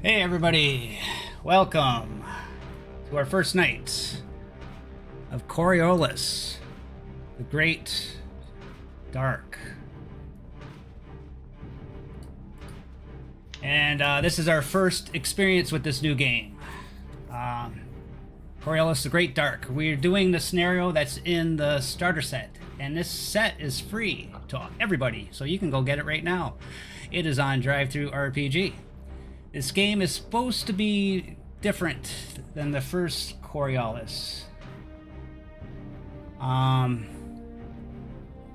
Hey everybody, welcome to our first night of Coriolis The Great Dark. And this is our first experience with this new game. Coriolis The Great Dark. We're doing the scenario that's in the starter set. And this set is free to everybody, so you can go get it right now. It is on Drive-Thru RPG. This game is supposed to be different than the first Coriolis.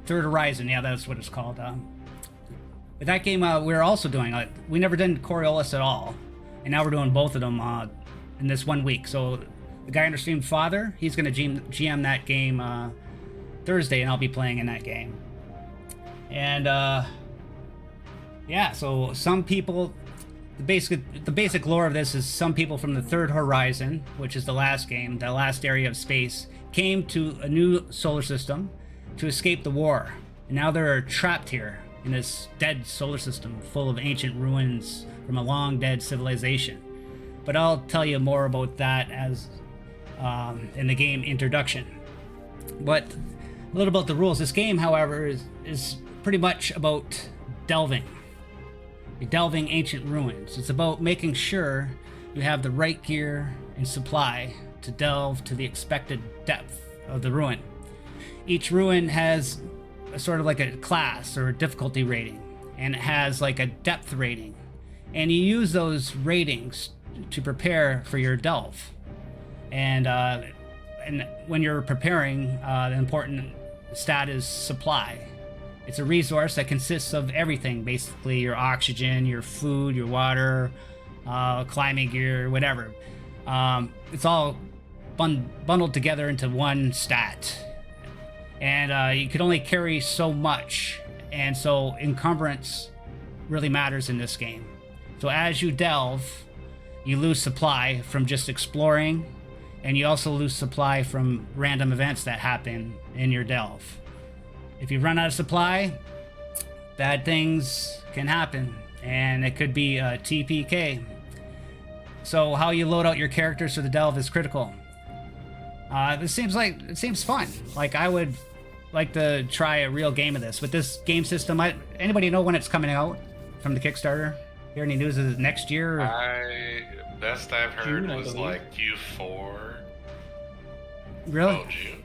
Third Horizon, yeah, that's what it's called. But that game we're also doing, we never did Coriolis at all. And now we're doing both of them in this 1 week. So the guy on the stream, Father, he's going to GM that game Thursday, and I'll be playing in that game. And yeah, so some people... The basic lore of this is some people from the Third Horizon, which is the last game, the last area of space, came to a new solar system to escape the war. And now they're trapped here in this dead solar system full of ancient ruins from a long dead civilization. But I'll tell you more about that as in the game introduction. But a little about the rules. This game, however, is pretty much about delving ancient ruins. It's about making sure you have the right gear and supply to delve to the expected depth of the ruin. Each ruin has a sort of like a class or a difficulty rating, and it has like a depth rating. And you use those ratings to prepare for your delve. And when you're preparing, the important stat is supply. It's a resource that consists of everything, basically your oxygen, your food, your water, climbing gear, whatever. It's all bundled together into one stat. And you can only carry so much, and so encumbrance really matters in this game. So as you delve, you lose supply from just exploring, and you also lose supply from random events that happen in your delve. If you run out of supply, bad things can happen, and it could be a TPK. So how you load out your characters for the delve is critical. It seems fun. Like, I would like to try a real game of this. With this game system, anybody know when it's coming out from the Kickstarter? Hear any news? Is it next year? Best I've heard was like Q4. Really? Oh, June.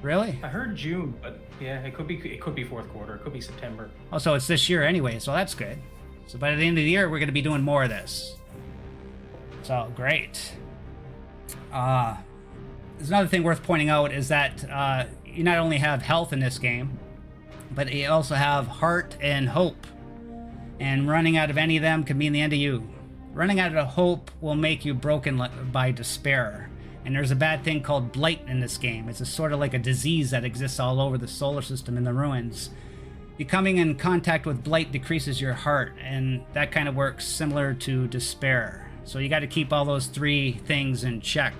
Really? I heard June, but yeah, it could be fourth quarter. It could be September. Oh, so it's this year anyway, so that's good. So by the end of the year, we're going to be doing more of this. So, great. There's another thing worth pointing out is that you not only have health in this game, but you also have heart and hope. And running out of any of them could mean the end of you. Running out of hope will make you broken by despair. And there's a bad thing called blight in this game. It's a sort of like a disease that exists all over the solar system in the ruins. Becoming in contact with blight decreases your heart, and that kind of works similar to despair. So you got to keep all those three things in check.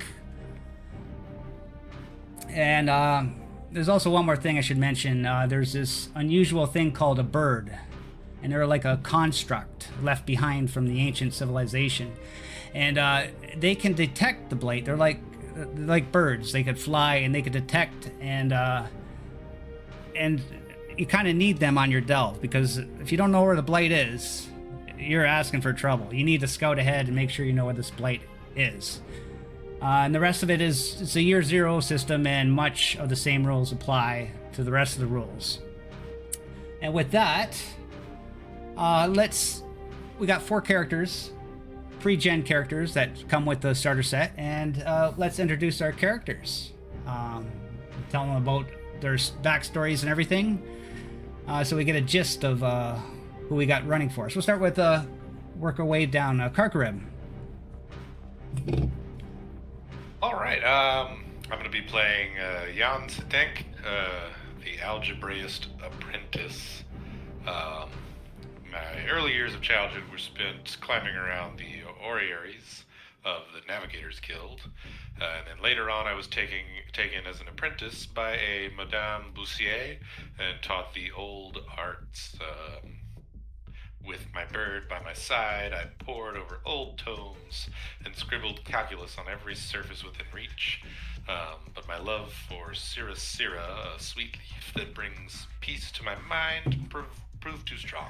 And there's also one more thing I should mention. There's this unusual thing called a bird. And they're like a construct left behind from the ancient civilization. And they can detect the blight. They're like birds. They could fly and they could detect, and you kind of need them on your delve, because if you don't know where the blight is, you're asking for trouble. You need to scout ahead and make sure you know where this blight is. And the rest of it it's a year zero system, and much of the same rules apply to the rest of the rules. And with that, we got 4 characters, pre-gen characters that come with the starter set, and let's introduce our characters. Tell them about their backstories and everything, so we get a gist of who we got running for us. We'll start with work our way down Karkarib. All right. I'm going to be playing Jan Setenk, the algebraist apprentice. My early years of childhood were spent climbing around the orreries of the Navigators Guild, and then later on I was taken as an apprentice by a Madame Boussier and taught the old arts, With my bird by my side, I pored over old tomes and scribbled calculus on every surface within reach. But my love for Sira, a sweet leaf that brings peace to my mind, proved too strong.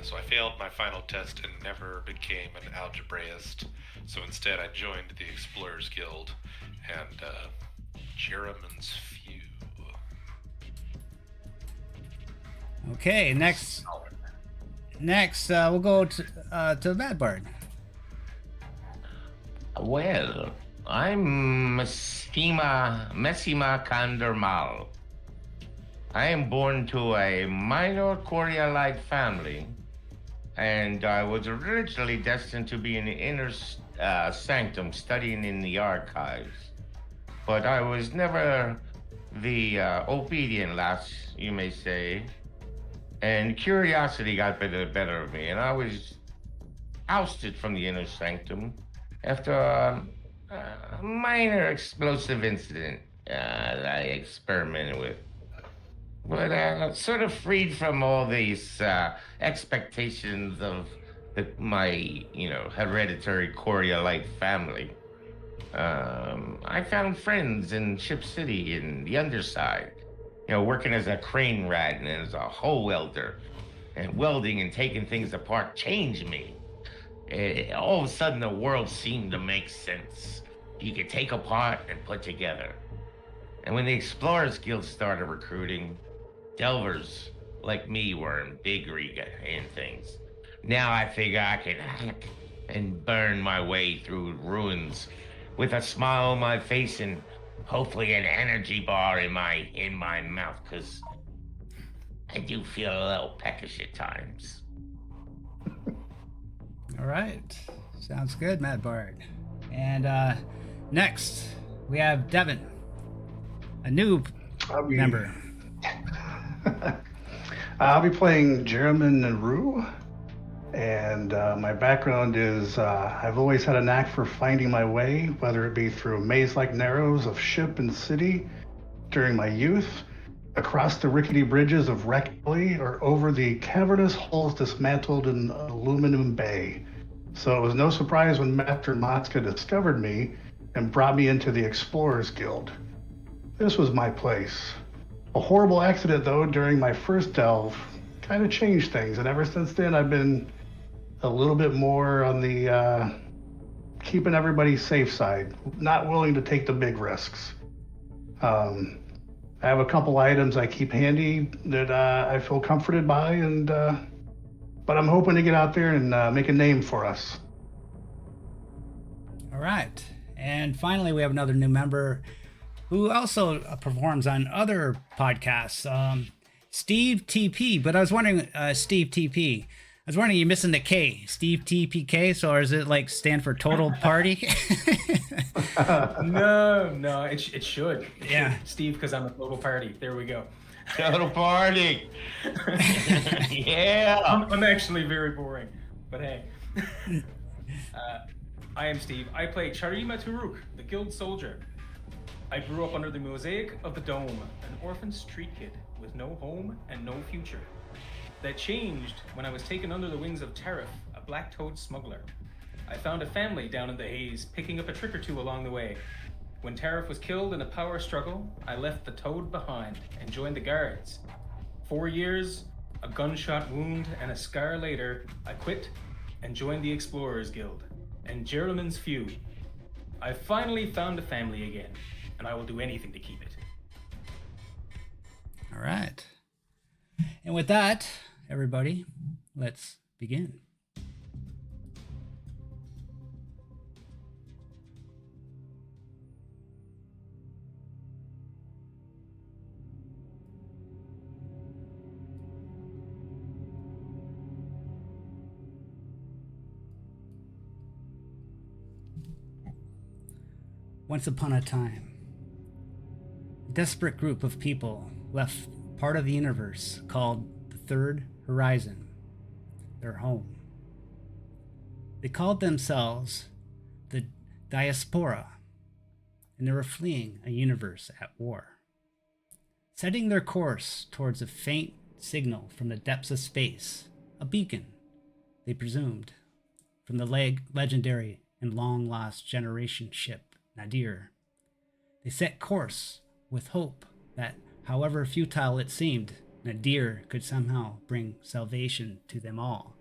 So I failed my final test and never became an algebraist. So instead, I joined the Explorers Guild and Jeremy's Few. Okay, next, we'll go to Mad Bard. Well, I'm Messima Kandermal. I am born to a minor Coriolite family, and I was originally destined to be in the inner sanctum studying in the archives. But I was never the obedient lass, you may say, and curiosity got the better of me, and I was ousted from the inner sanctum after a minor explosive incident that I experimented with. But sort of freed from all these expectations of my, hereditary Coriolite family. I found friends in Ship City in the underside, working as a crane rat and as a hole welder. And welding and taking things apart changed me. All of a sudden, the world seemed to make sense. You could take apart and put together. And when the Explorers Guild started recruiting, delvers like me were in big league in things. Now I figure I can hack and burn my way through ruins with a smile on my face and hopefully an energy bar in my mouth, because I do feel a little peckish at times. All right, sounds good, Mad Bard. And next, we have Devin, a new member. I'll be playing Jeremy Naru, and my background is I've always had a knack for finding my way, whether it be through maze-like narrows of ship and city during my youth, across the rickety bridges of Wreck Alley, or over the cavernous hulls dismantled in Aluminum Bay. So it was no surprise when Master Matska discovered me and brought me into the Explorers Guild. This was my place. A horrible accident, though, during my first delve kind of changed things, and ever since then I've been a little bit more on the keeping everybody safe side, not willing to take the big risks. I have a couple items I keep handy that I feel comforted by, and but I'm hoping to get out there and make a name for us. All right, and finally we have another new member who also performs on other podcasts, Steve TP. But I was wondering, Steve TP, I was wondering, you're missing the K, Steve TPK, so or is it like stand for Total Party? No, it should. Yeah. Steve, because I'm a total party. There we go. Total party! Yeah! I'm actually very boring, but hey. I am Steve. I play Charima Turuk, the guild soldier. I grew up under the mosaic of the dome, an orphan street kid with no home and no future. That changed when I was taken under the wings of Tariff, a black toad smuggler. I found a family down in the haze, picking up a trick or two along the way. When Tariff was killed in a power struggle, I left the toad behind and joined the guards. 4 years, a gunshot wound, and a scar later, I quit and joined the Explorers Guild and Jeremy's Few. I finally found a family again, and I will do anything to keep it. All right. And with that, everybody, let's begin. Once upon a time, a desperate group of people left part of the universe called the Third Horizon their home. They called themselves the Diaspora, and they were fleeing a universe at war. Setting their course towards a faint signal from the depths of space, a beacon they presumed, from the legendary and long-lost generation ship Nadir. They set course with hope that, however futile it seemed, Nadir could somehow bring salvation to them all.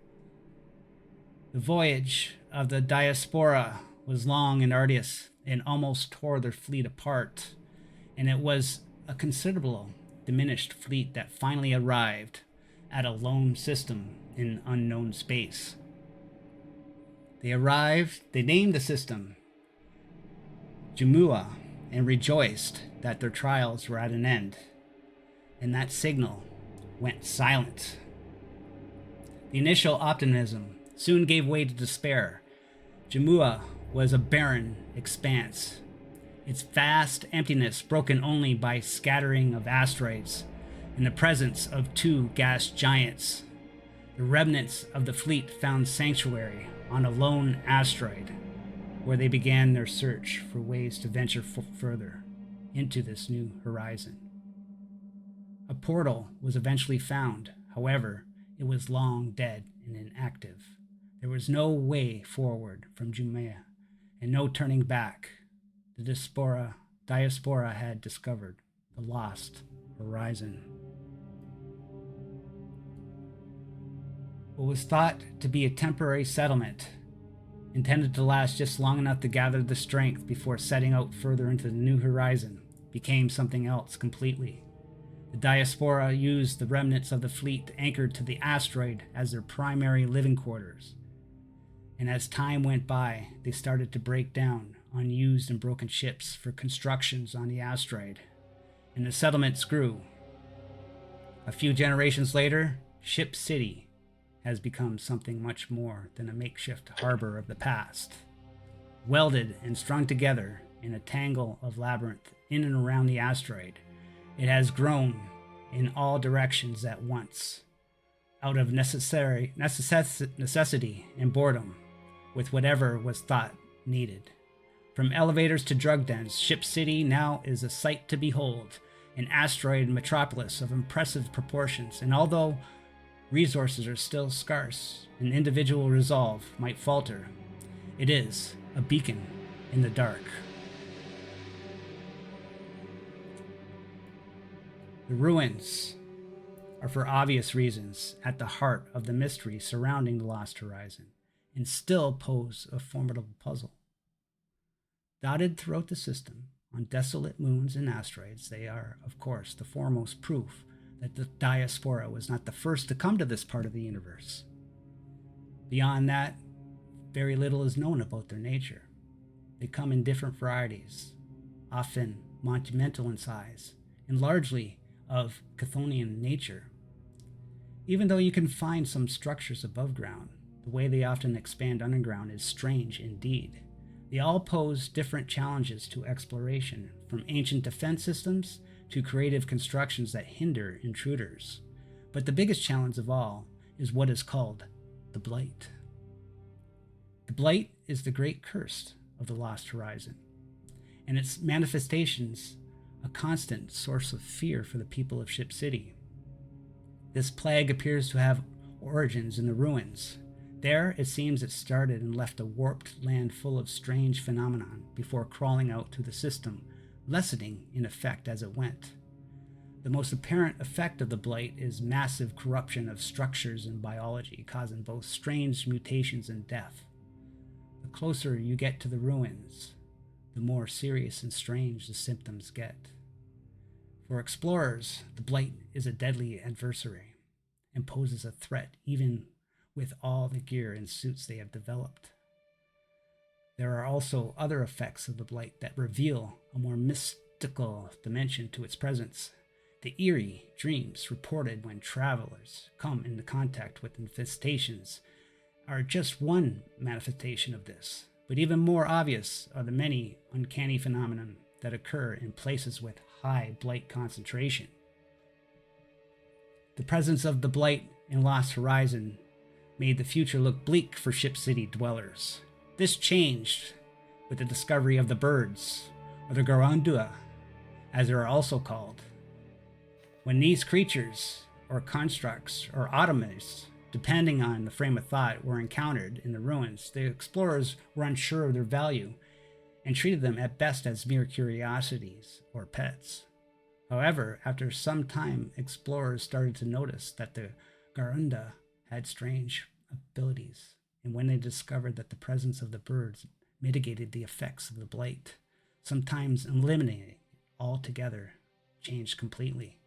The voyage of the Diaspora was long and arduous and almost tore their fleet apart, and it was a considerable diminished fleet that finally arrived at a lone system in unknown space. They named the system Jumua, and rejoiced that their trials were at an end, and that signal went silent. The initial optimism soon gave way to despair. Jumua was a barren expanse, its vast emptiness broken only by scattering of asteroids and the presence of two gas giants. The remnants of the fleet found sanctuary on a lone asteroid, where they began their search for ways to venture further into this new horizon. A portal was eventually found. However, it was long dead and inactive. There was no way forward from Jumea and no turning back. The Diaspora had discovered the lost horizon. What was thought to be a temporary settlement, intended to last just long enough to gather the strength before setting out further into the new horizon, became something else completely. The Diaspora used the remnants of the fleet anchored to the asteroid as their primary living quarters. And as time went by, they started to break down unused and broken ships for constructions on the asteroid, and the settlements grew. A few generations later, Ship City has become something much more than a makeshift harbor of the past. Welded and strung together in a tangle of labyrinth in and around the asteroid, it has grown in all directions at once, out of necessity and boredom, with whatever was thought needed. From elevators to drug dens, Ship City now is a sight to behold, an asteroid metropolis of impressive proportions, and although resources are still scarce and individual resolve might falter, it is a beacon in the dark. The ruins are, for obvious reasons, at the heart of the mystery surrounding the Lost Horizon, and still pose a formidable puzzle. Dotted throughout the system, on desolate moons and asteroids, they are, of course, the foremost proof that the Diaspora was not the first to come to this part of the universe. Beyond that, very little is known about their nature. They come in different varieties, often monumental in size, and largely of Chthonian nature. Even though you can find some structures above ground, the way they often expand underground is strange indeed. They all pose different challenges to exploration, from ancient defense systems to creative constructions that hinder intruders. But the biggest challenge of all is what is called the Blight. The Blight is the great curse of the Lost Horizon, and its manifestations a constant source of fear for the people of Ship City. This plague appears to have origins in the ruins. There, it seems it started and left a warped land full of strange phenomenon before crawling out through the system, lessening in effect as it went. The most apparent effect of the Blight is massive corruption of structures and biology, causing both strange mutations and death. The closer you get to the ruins, the more serious and strange the symptoms get. For explorers, the Blight is a deadly adversary and poses a threat even with all the gear and suits they have developed. There are also other effects of the Blight that reveal a more mystical dimension to its presence. The eerie dreams reported when travelers come into contact with infestations are just one manifestation of this, but even more obvious are the many uncanny phenomena that occur in places with high Blight concentration. The presence of the Blight in Lost Horizon made the future look bleak for Ship City dwellers. This changed with the discovery of the birds, or the Garandua, as they are also called. When these creatures, or constructs, or automates, depending on the frame of thought, were encountered in the ruins, the explorers were unsure of their value and treated them at best as mere curiosities or pets. However, after some time, explorers started to notice that the Garunda had strange abilities, and when they discovered that the presence of the birds mitigated the effects of the blight, sometimes eliminating altogether, changed completely.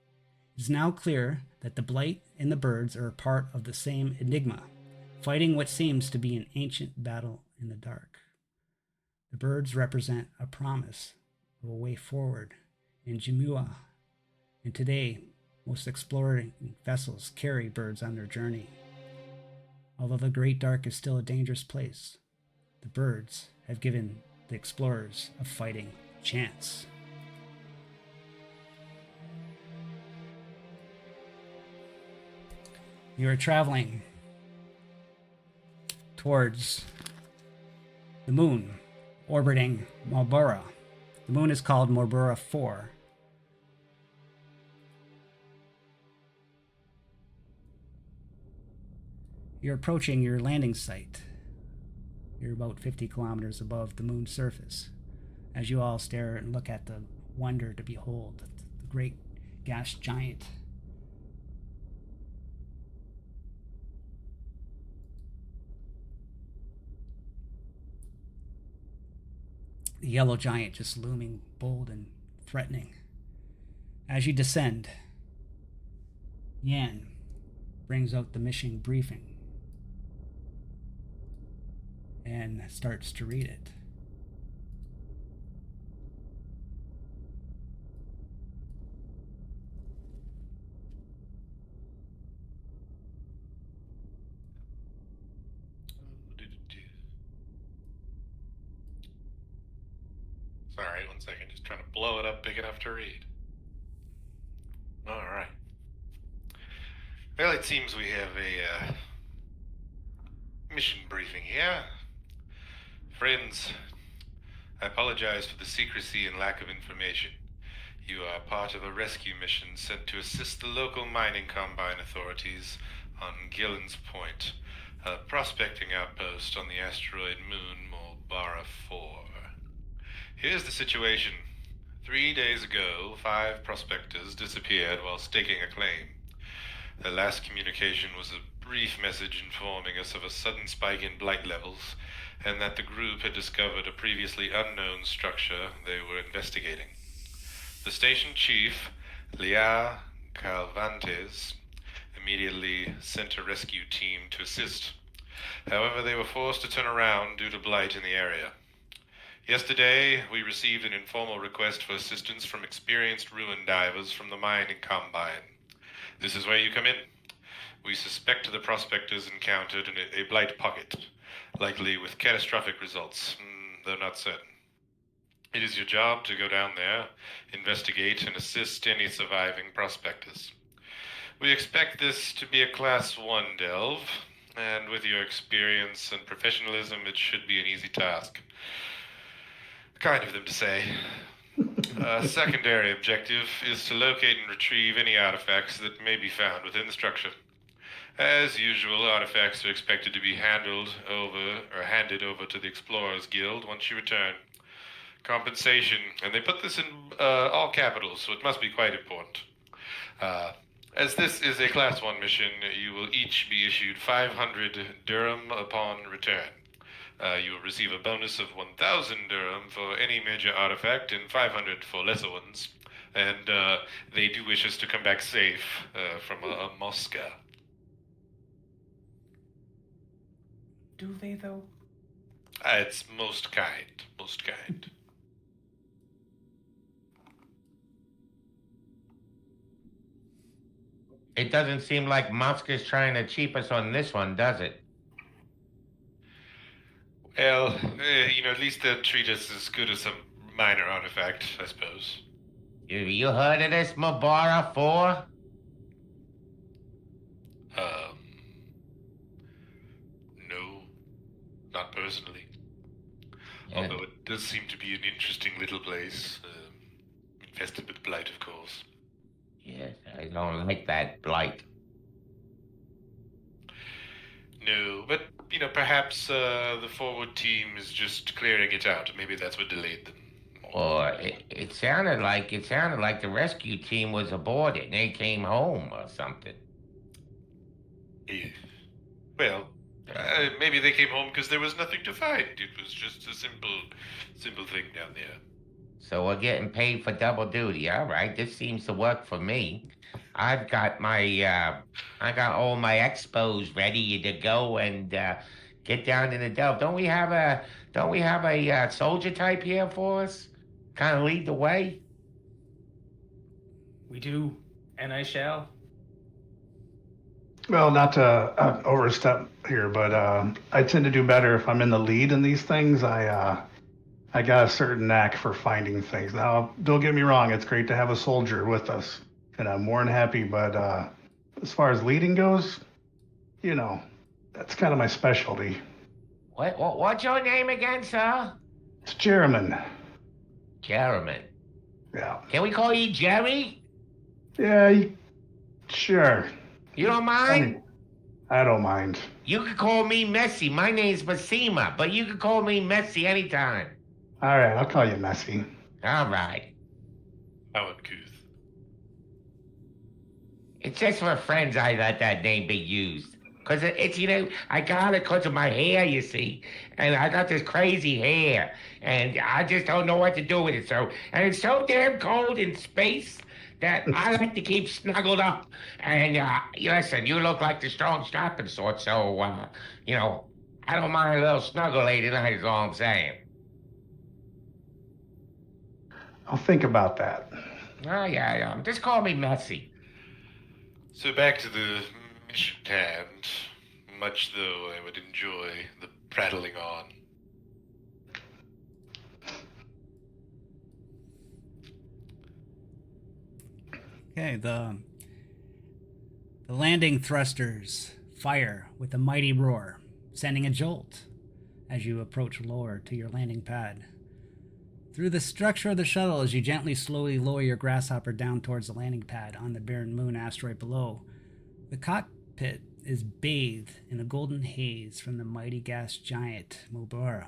It is now clear that the blight and the birds are a part of the same enigma, fighting what seems to be an ancient battle in the dark. The birds represent a promise of a way forward in Jimua, and today most exploring vessels carry birds on their journey. Although the Great Dark is still a dangerous place, the birds have given the explorers a fighting chance. You are traveling towards the moon, orbiting Morbora. The moon is called Morbora 4. You're approaching your landing site. You're about 50 kilometers above the moon's surface. As you all stare and look at the wonder to behold, the great gas giant. The yellow giant just looming bold and threatening. As you descend, Yan brings out the mission briefing and starts to read it. Sorry, 1 second. Just trying to blow it up big enough to read. Alright. Well, it seems we have a mission briefing here. Friends, I apologize for the secrecy and lack of information. You are part of a rescue mission sent to assist the local mining combine authorities on Gillen's Point, a prospecting outpost on the asteroid moon Mulbara 4. Here's the situation. 3 days ago, 5 prospectors disappeared while staking a claim. Their last communication was a brief message informing us of a sudden spike in blight levels, and that the group had discovered a previously unknown structure they were investigating. The station chief, Lea Calvantes, immediately sent a rescue team to assist. However, they were forced to turn around due to blight in the area. Yesterday, we received an informal request for assistance from experienced ruin divers from the mining combine. This is where you come in. We suspect the prospectors encountered a blight pocket, likely with catastrophic results, though not certain. It is your job to go down there, investigate, and assist any surviving prospectors. We expect this to be a Class 1 delve, and with your experience and professionalism, it should be an easy task. Kind of them to say. Secondary objective is to locate and retrieve any artifacts that may be found within the structure. As usual, artifacts are expected to be handed over to the Explorers Guild once you return. Compensation, and they put this in all capitals, so it must be quite important. As this is a Class 1 mission, you will each be issued 500 dirham upon return. You will receive a bonus of 1,000 dirham for any major artifact and 500 for lesser ones. And they do wish us to come back safe from a Mosca. Do they, though? It's most kind, most kind. It doesn't seem like Mosca's trying to cheap us on this one, does it? Well, at least they'll treat us as good as some minor artifact, I suppose. You heard of this Mubara 4? No, not personally. Yeah. Although it does seem to be an interesting little place. Infested with blight, of course. Yes, I don't like that blight. No, but, perhaps the forward team is just clearing it out. Maybe that's what delayed them. Or it sounded like the rescue team was aborted and they came home or something. Yeah. Well, maybe they came home because there was nothing to find. It was just a simple thing down there. So we're getting paid for double duty. All right, this seems to work for me. I've got I got all my expos ready to go and get down in the delve. Don't we have a soldier type here for us? Kind of lead the way. We do, and I shall. Well, not to overstep here, but I tend to do better if I'm in the lead in these things. I got a certain knack for finding things. Now, don't get me wrong; it's great to have a soldier with us, and I'm more than happy. But as far as leading goes, you know, that's kind of my specialty. What's your name again, sir? It's Jeremy. Jeremy. Yeah. Can we call you Jerry? Yeah, sure. You don't mind? I don't mind. You can call me Messi. My name's Massima, but you can call me Messi anytime. All right, I'll call you Messy. All right. How uncouth. It's just for friends I let that name be used. Because it's, I got it because of my hair, you see. And I got this crazy hair. And I just don't know what to do with it. And it's so damn cold in space that I like to keep snuggled up. And, listen, you look like the strong, strapping sort. So, I don't mind a little snuggle late tonight is all I'm saying. I'll think about that. Oh, yeah. Just call me Messi. So back to the mission at hand. Much though I would enjoy the prattling on. Okay, the landing thrusters fire with a mighty roar, sending a jolt as you approach lower to your landing pad. Through the structure of the shuttle, as you gently, slowly lower your grasshopper down towards the landing pad on the barren moon asteroid below, the cockpit is bathed in a golden haze from the mighty gas giant Mubara,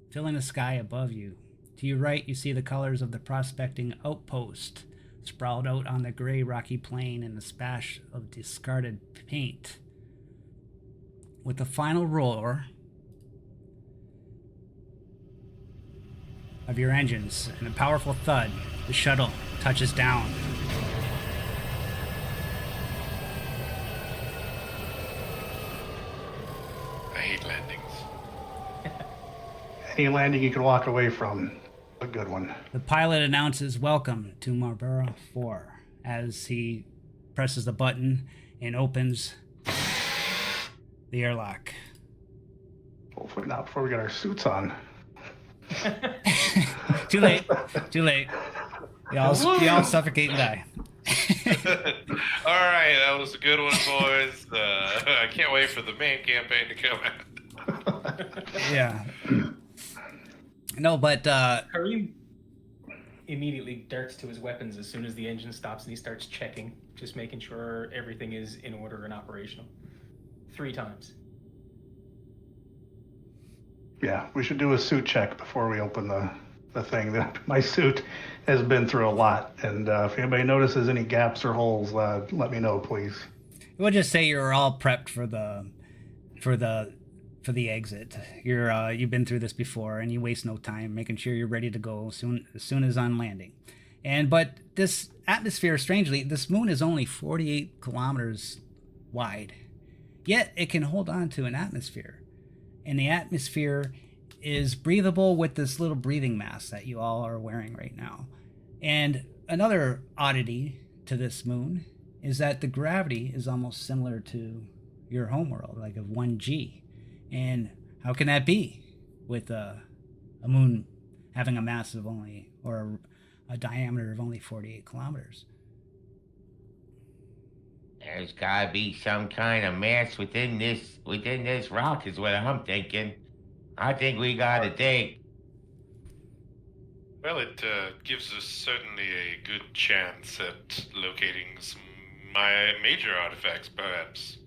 filling the sky above you. To your right, you see the colors of the prospecting outpost sprawled out on the gray rocky plain in a splash of discarded paint. With a final roar of your engines and a powerful thud, the shuttle touches down. I hate landings. Any landing you can walk away from, a good one. The pilot announces welcome to Marbella 4 as he presses the button and opens the airlock. Hopefully not before we get our suits on. Too late. Y'all suffocate and die. All right, that was a good one, boys. I can't wait for the main campaign to come out. Yeah. No, but Kareem immediately darts to his weapons as soon as the engine stops and he starts checking, just making sure everything is in order and operational. 3 times. Yeah, we should do a suit check before we open the thing. My suit has been through a lot, and if anybody notices any gaps or holes, let me know, please. we'll just say you're all prepped for the exit. You've been through this before, and you waste no time making sure you're ready to go as soon as on landing. But this atmosphere, strangely, this moon is only 48 kilometers wide, yet it can hold on to an atmosphere, and the atmosphere is breathable with this little breathing mask that you all are wearing right now. And another oddity to this moon is that the gravity is almost similar to your homeworld, like of 1G. And how can that be with a moon having a mass of only, or a diameter of only 48 kilometers? There's gotta be some kind of mass within this rock is what I'm thinking. I think we gotta dig. Well, it gives us certainly a good chance at locating some major artifacts, perhaps.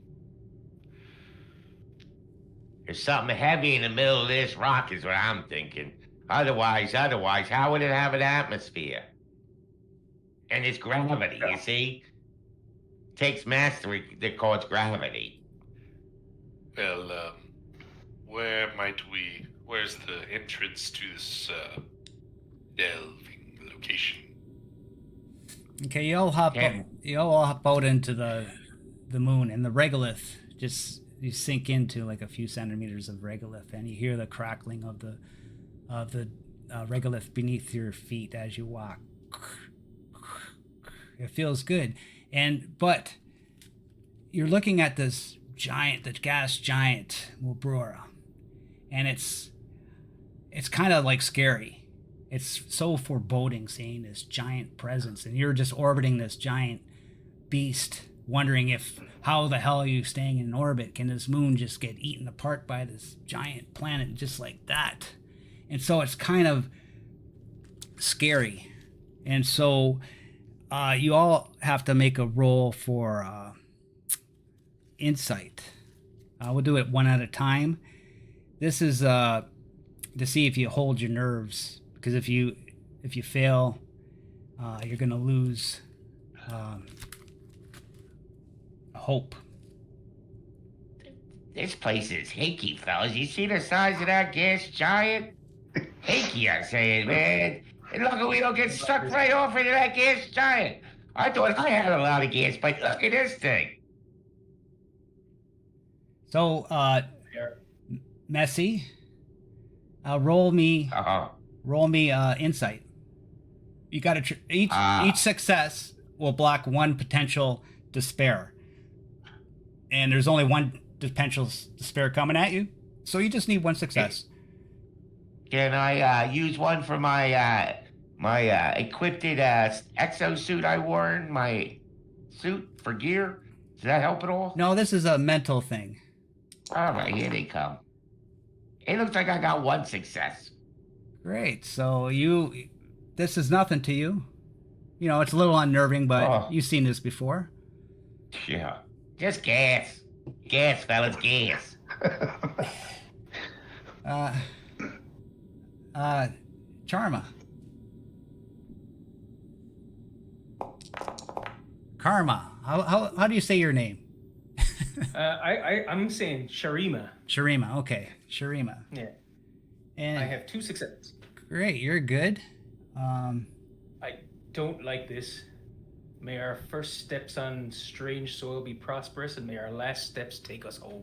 There's something heavy in the middle of this rock, is what I'm thinking. Otherwise, how would it have an atmosphere? And it's gravity, you see? Takes mastery that cause gravity. Well, where's the entrance to this delving location? Okay, you all hop out into the moon, and the regolith just you sink into like a few centimeters of regolith, and you hear the crackling of the regolith beneath your feet as you walk. It feels good, but you're looking at this giant, the gas giant Mulbrora, and it's kind of like scary. It's so foreboding seeing this giant presence, and you're just orbiting this giant beast, wondering how the hell are you staying in orbit? Can this moon just get eaten apart by this giant planet just like that? And so it's kind of scary. And so you all have to make a roll for insight. We'll do it one at a time. This is to see if you hold your nerves. Because if you fail, you're gonna lose hope. This place is hickey, fellas. You see the size of that gas giant? Hickey, I say, man. And look, we don't get sucked right off into that gas giant. I thought I had a lot of gas, but look at this thing. So, Messi, roll me. Roll me insight. You got to each success will block one potential despair, and there's only one potential despair coming at you, so you just need one success. Can I use one for my equipped exosuit I wore in my suit for gear? Does that help at all? No, this is a mental thing. All right, here they come. It looks like I got one success. Great. So this is nothing to you. You know, it's a little unnerving, but you've seen this before. Yeah. Just gas. Gas, fellas, gas. Charma. Karma. How do you say your name? I'm saying Sharima. Sharima. Okay. Sharima. Yeah. And I have 2 successes. Great, you're good. I don't like this. May our first steps on strange soil be prosperous, and may our last steps take us home.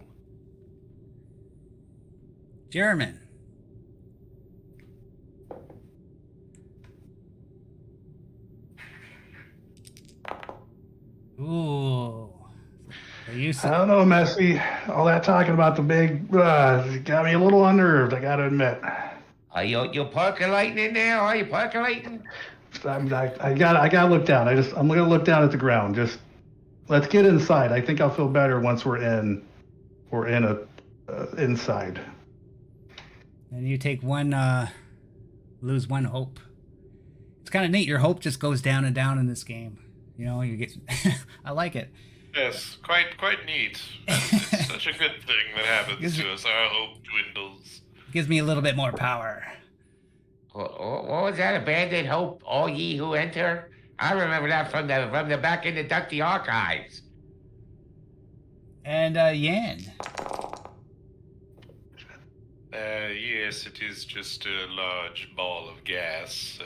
Jeremy. Ooh. I don't know, Messi. All that talking about the big got me a little unnerved, I gotta admit. Are you percolating in there? Are you percolating? I gotta look down. I'm gonna look down at the ground. Just let's get inside. I think I'll feel better once we're in inside. And you take lose one hope. It's kind of neat. Your hope just goes down and down in this game. You know, you get. I like it. Yes, quite neat. It's such a good thing that happens to us. Our hope dwindles. Gives me a little bit more power. What was that? Abandoned hope, all ye who enter? I remember that from the back in the Ducty archives. And Yan. Yes, it is just a large ball of gas.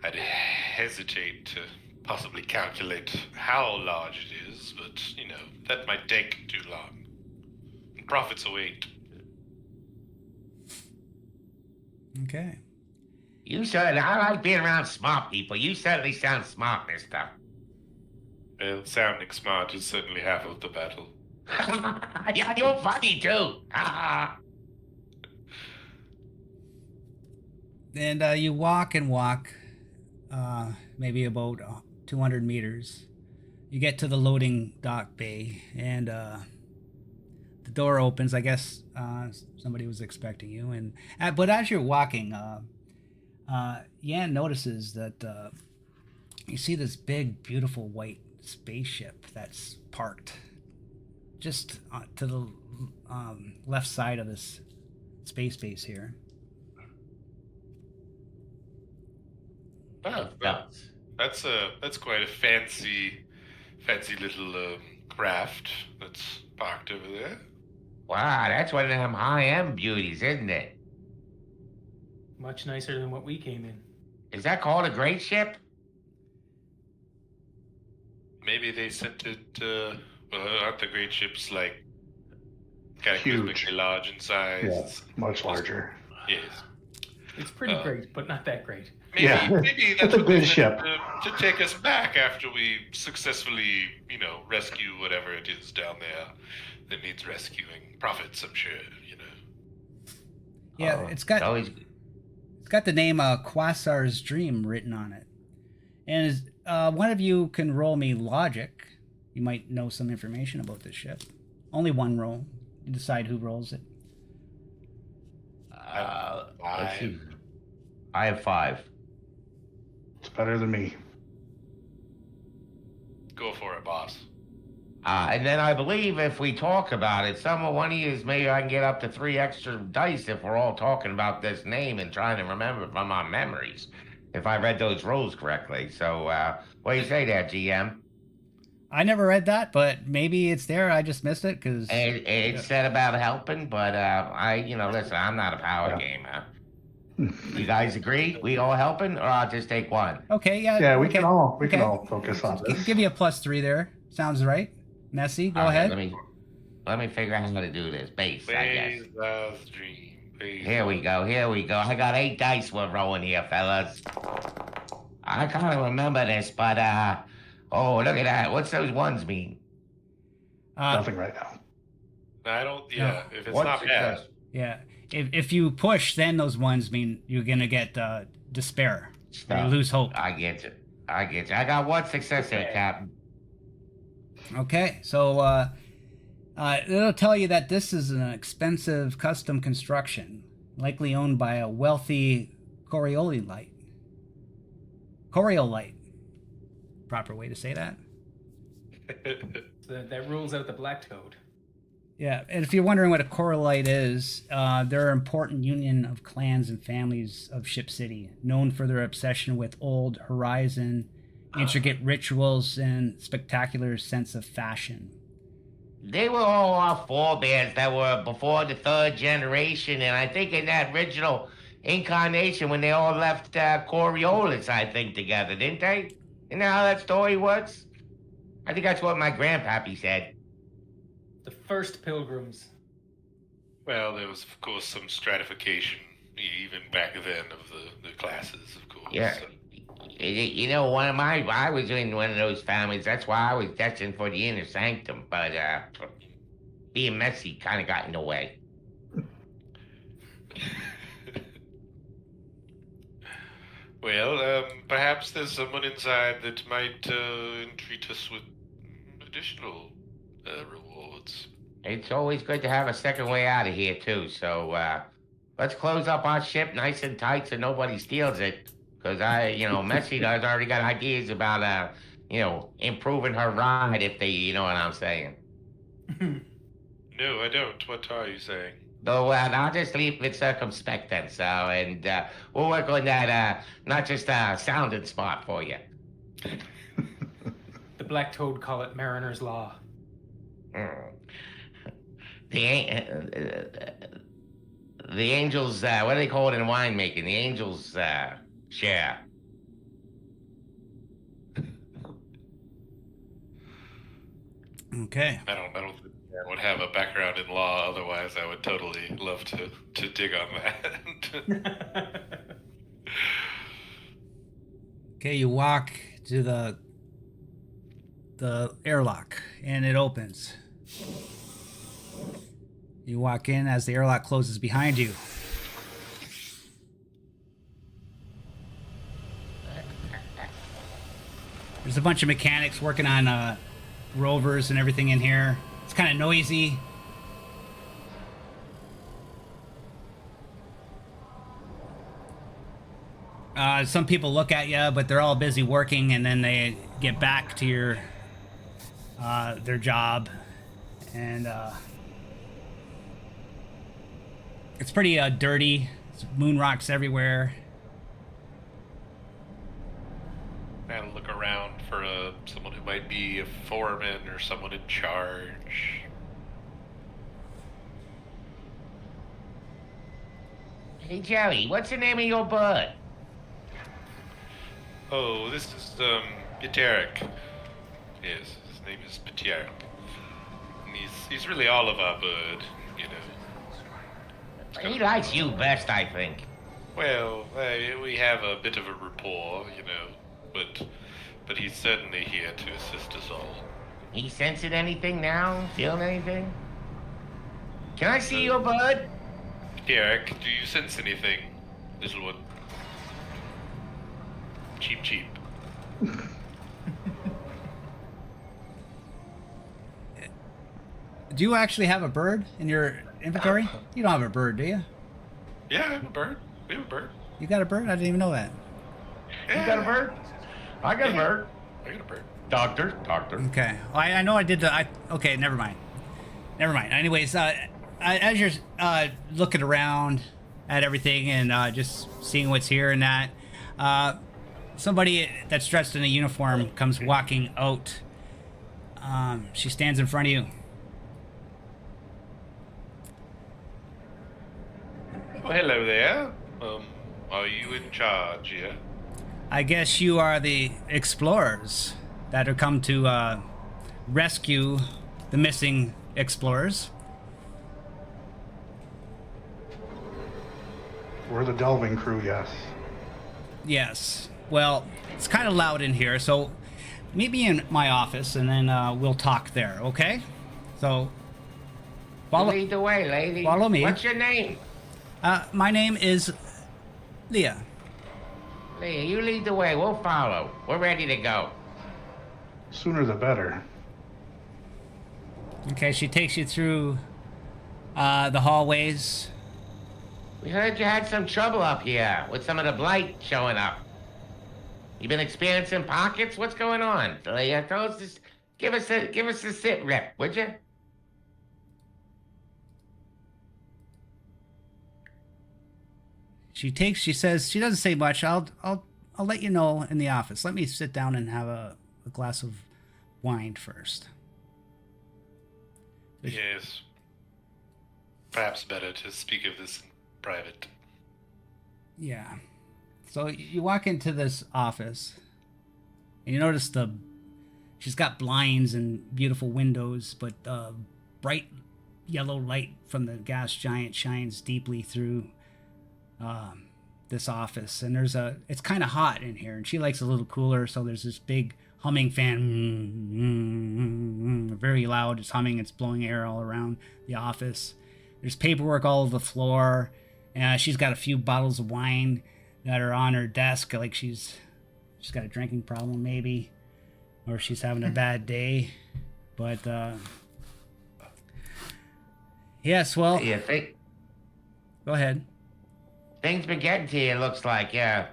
I'd hesitate to possibly calculate how large it is, but, that might take too long. Profits await. Okay. I like being around smart people. You certainly sound smart, mister. Well, sounding smart is certainly half of the battle. Yeah, you're funny, too. And you walk and walk, maybe about 200 meters. You get to the loading dock bay, and the door opens. I guess somebody was expecting you. But as you're walking, Yan notices that you see this big, beautiful white spaceship that's parked just to the left side of this space base here. Oh, that's quite a fancy little craft that's parked over there. Wow, that's one of them high-end beauties, isn't it? Much nicer than what we came in. Is that called a great ship? Maybe they sent it. Well, aren't the great ships like Huge. cataclysmically large in size? Yeah, much larger. Yes. It's pretty great, but not that great. Maybe, Yeah, maybe it's that's a what good they ship. sent to take us back after we successfully, rescue whatever it is down there that needs rescuing. Profits, I'm sure. Yeah, Oh, it's got always. it's got the name Quasar's Dream written on it. And one of you can roll me logic. You might know some information about this ship. Only one roll. You decide who rolls it. Let's see. I have 5. It's better than me. Go for it, boss. And then I believe if we talk about it, one of you maybe I can get up to 3 extra dice if we're all talking about this name and trying to remember from our memories. If I read those rolls correctly. So, what do you say there, GM? I never read that, but maybe it's there. I just missed it because It said about helping, but listen, I'm not a power gamer. You guys agree? We all helping, or I'll just take one? okay, yeah, Yeah, we okay. can all Okay. focus on this. Give you a +3 there. Sounds right. Messy, go Okay, ahead. Let me figure out how to do this. Base, I guess. Quasar's Dream. Here we go. I got 8 dice we're rolling here, fellas. I kind of remember this, but oh, look at that. What's those ones mean? Nothing right now. I don't. Yeah, if it's What not bad. success? Yeah. If you push, then those ones mean you're gonna get despair. You Stuff. lose hope. I get you. I got 1 success here, Captain. Okay, so it'll tell you that this is an expensive custom construction, likely owned by a wealthy Coriolite. Coriolite. Proper way to say that. So that rules out the black toad. Yeah, and if you're wondering what a Coriolis is, they're an important union of clans and families of Ship City, known for their obsession with old horizon, intricate rituals, and spectacular sense of fashion. They were all our forebears that were before the 3rd generation, and I think in that original incarnation when they all left Coriolis, I think, together, didn't they? You know how that story works? I think that's what my grandpappy said. The first pilgrims. Well, there was, of course, some stratification, even back then, of the classes, of course. Yeah. You know, I was in one of those families. That's why I was destined for the inner sanctum. But being messy kind of got in the way. Well, perhaps there's someone inside that might entreat us with additional rewards. It's always good to have a second way out of here, too. So let's close up our ship nice and tight so nobody steals it. Because Messy does already got ideas about, improving her ride if they, you know what I'm saying. No, I don't. What are you saying? So I'll just leave it circumspect then, so, and we'll work on that, not just sounding smart for you. The black toad call it Mariner's Law. The angels, what do they call it in winemaking? The angels share. Okay. I don't think I would have a background in law. Otherwise, I would totally love to dig on that. Okay, you walk to the airlock, and it opens. You walk in as the airlock closes behind you. There's a bunch of mechanics working on rovers and everything in here. It's kind of noisy. Some people look at you, but they're all busy working, and then they get back to their job, and it's pretty dirty. It's moon rocks everywhere. And look around for someone who might be a foreman or someone in charge. Hey, Jerry, what's the name of your bird? Oh, this is Pieteric. Yes, his name is Pieteric. And he's really all of our bird, you know. He likes you best, I think. Well, we have a bit of a rapport, you know, but he's certainly here to assist us all. He sensing anything now? Feeling anything? Can I see your bird? Derek, do you sense anything, little one? Cheep cheep. Do you actually have a bird in your inventory? You don't have a bird, do you? Yeah, I have a bird. We have a bird. You got a bird? I didn't even know that. Yeah. You got a bird? I got a bird. I got a bird. Doctor. Okay. I know I did the... okay, never mind. Anyways, as you're looking around at everything and just seeing what's here and that, somebody that's dressed in a uniform comes walking out. She stands in front of you. Oh, hello there. Are you in charge here? I guess you are the explorers that have come to rescue the missing explorers. We're the delving crew, yes. Yes. Well, it's kind of loud in here, so meet me in my office and then we'll talk there, okay? So, Lead the way, lady. Follow me. What's your name? My name is Leah. Leah, you lead the way. We'll follow. We're ready to go. Sooner the better. Okay, she takes you through the hallways. We heard you had some trouble up here with some of the blight showing up. You been experiencing pockets? What's going on? Leah, tell us this. Give us a sit rep, would you? She says, she doesn't say much. I'll let you know in the office. Let me sit down and have a glass of wine first. Yes. Perhaps better to speak of this in private. Yeah. So you walk into this office and you notice she's got blinds and beautiful windows, but bright yellow light from the gas giant shines deeply through this office. And it's kind of hot in here, and she likes a little cooler, so there's this big humming fan, very loud. It's humming, it's blowing air all around the office. There's paperwork all over the floor, and she's got a few bottles of wine that are on her desk, like she's got a drinking problem maybe, or she's having a bad day. But yes, well, You think go ahead. things been getting to you? It looks like, yeah.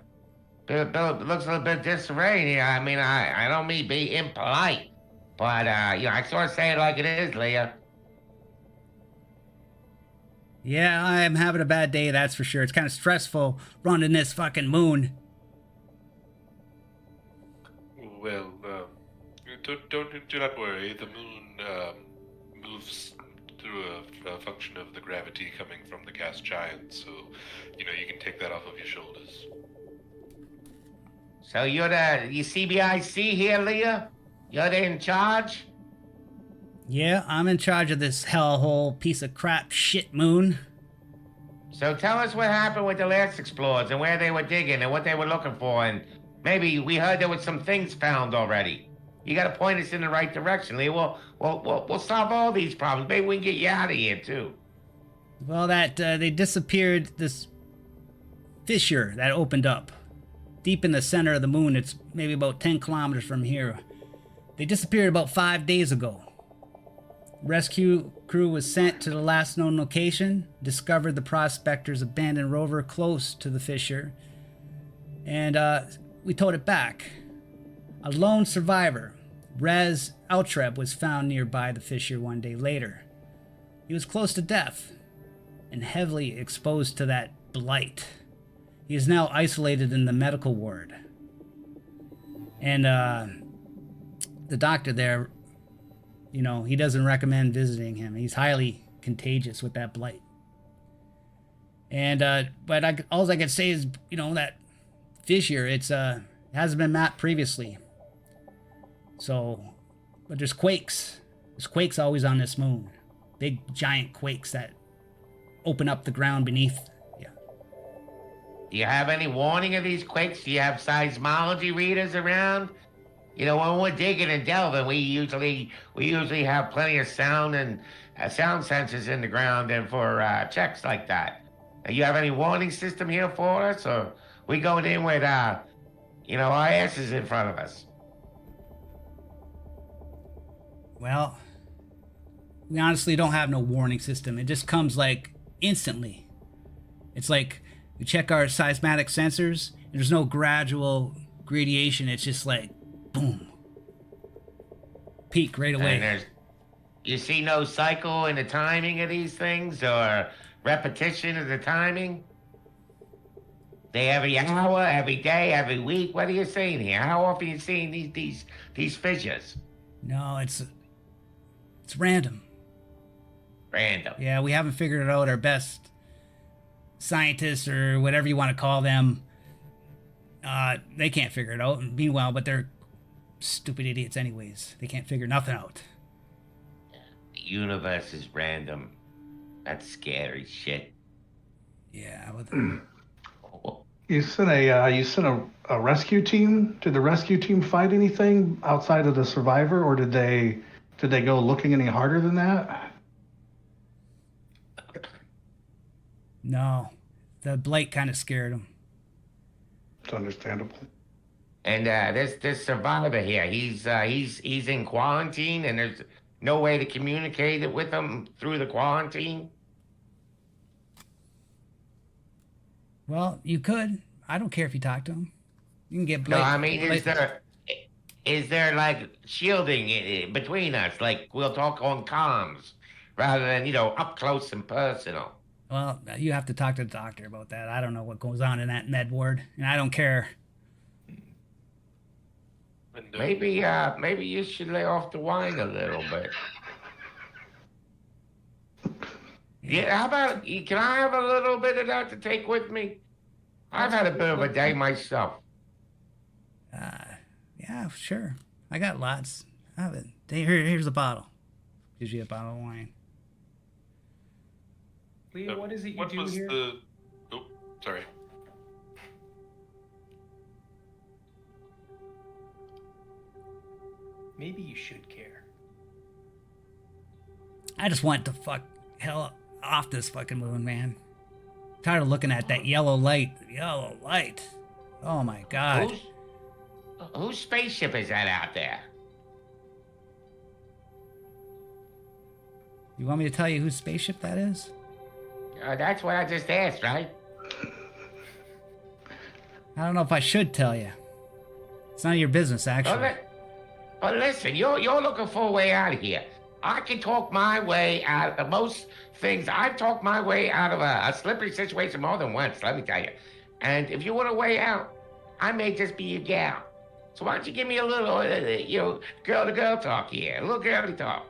Bill looks a little bit disarrayed here. I mean, I don't mean be impolite, but I sort of say it like it is, Leah. Yeah, I'm having a bad day, that's for sure. It's kind of stressful running this fucking moon. Well, do not worry. The moon moves through a function of the gravity coming from the gas giant, so you can take that off of your shoulders. So you're the CBIC here, Leah? You're the in charge? Yeah, I'm in charge of this hellhole piece of crap shit moon. So tell us what happened with the last explorers and where they were digging and what they were looking for, and maybe we heard there was some things found already. You gotta point us in the right direction, Leah. We'll solve all these problems. Maybe we can get you out of here too. Well, they disappeared this fissure that opened up deep in the center of the moon. It's maybe about 10 kilometers from here. They disappeared about 5 days ago. Rescue crew was sent to the last known location, discovered the prospector's abandoned rover close to the fissure, and we towed it back. A lone survivor Rez Altreb was found nearby the fissure one day later. He was close to death and heavily exposed to that blight. He is now isolated in the medical ward. And the doctor there, you know, he doesn't recommend visiting him. He's highly contagious with that blight. And but all I can say is, you know, that fissure, it hasn't been mapped previously. So, but there's quakes. There's quakes always on this moon. Big giant quakes that open up the ground beneath. Yeah. Do you have any warning of these quakes? Do you have seismology readers around? You know, when we're digging and delving, we usually have plenty of sound and sound sensors in the ground and for checks like that. You have any warning system here for us, or we going in with you know, our asses in front of us? Well, we honestly don't have no warning system. It just comes like instantly. It's like we check our seismic sensors and there's no gradual gradation. It's just like boom. Peak right away. And you see no cycle in the timing of these things or repetition of the timing? They every hour, every day, every week. What are you seeing here? How often are you seeing these fissures? No, it's random. Random. Yeah, we haven't figured it out. Our best scientists or whatever you want to call them, they can't figure it out. Meanwhile, but they're stupid idiots anyways. They can't figure nothing out. The universe is random. That's scary shit. Yeah. You sent a rescue team. Did the rescue team find anything outside of the survivor, or did they go looking any harder than that? No, the blight kind of scared them. It's understandable. And this survivor here, he's in quarantine, and there's no way to communicate it with him through the quarantine. Well, you could. I don't care if you talk to him. You can get blight. No, I mean, is there like shielding between us? Like we'll talk on comms rather than, you know, up close and personal. Well, you have to talk to the doctor about that. I don't know what goes on in that med ward, and I don't care. Maybe you should lay off the wine a little bit. Yeah, how about, can I have a little bit of that to take with me? I've had a bit of a day myself. Yeah, sure. I got lots. Have it. Here's a bottle. Gives you a bottle of wine. Leo, what is it you what do was here? Oh, sorry. Maybe you should care. I just want to hell off this fucking moon, man. Tired of looking at that yellow light. Yellow light. Oh my god. Whose spaceship is that out there? You want me to tell you whose spaceship that is? That's what I just asked, right? I don't know if I should tell you. It's none of your business, actually. But listen, you're looking for a way out of here. I can talk my way out of most things. I've talked my way out of a slippery situation more than once, let me tell you. And if you want a way out, I may just be your gal. So why don't you give me a little, girl-to-girl talk here, a little girly talk.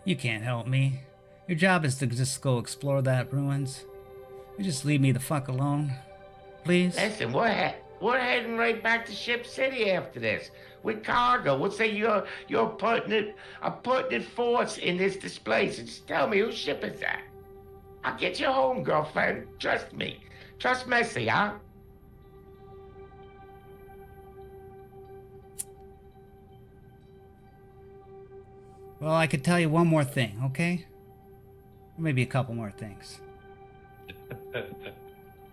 You can't help me. Your job is to just go explore that ruins. You just leave me the fuck alone. Please? Listen, we're heading right back to Ship City after this with cargo. We'll say you're putting it forth in this display. So just tell me, whose ship is that? I'll get you home, girlfriend. Trust me. Trust Messi, huh? Well, I could tell you one more thing, okay? Or maybe a couple more things.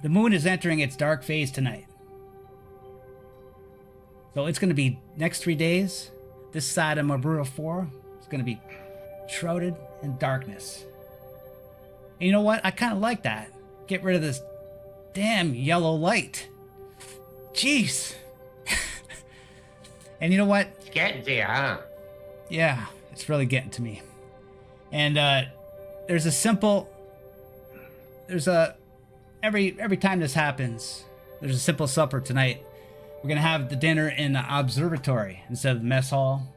The moon is entering its dark phase tonight. So it's going to be next 3 days. This side of Mabura 4 is going to be shrouded in darkness. And you know what? I kind of like that. Get rid of this damn yellow light. Jeez. And you know what? It's getting to you, huh? Yeah, it's really getting to me. And there's a simple. There's a every time this happens, there's a simple supper tonight. We're gonna have the dinner in the observatory instead of the mess hall.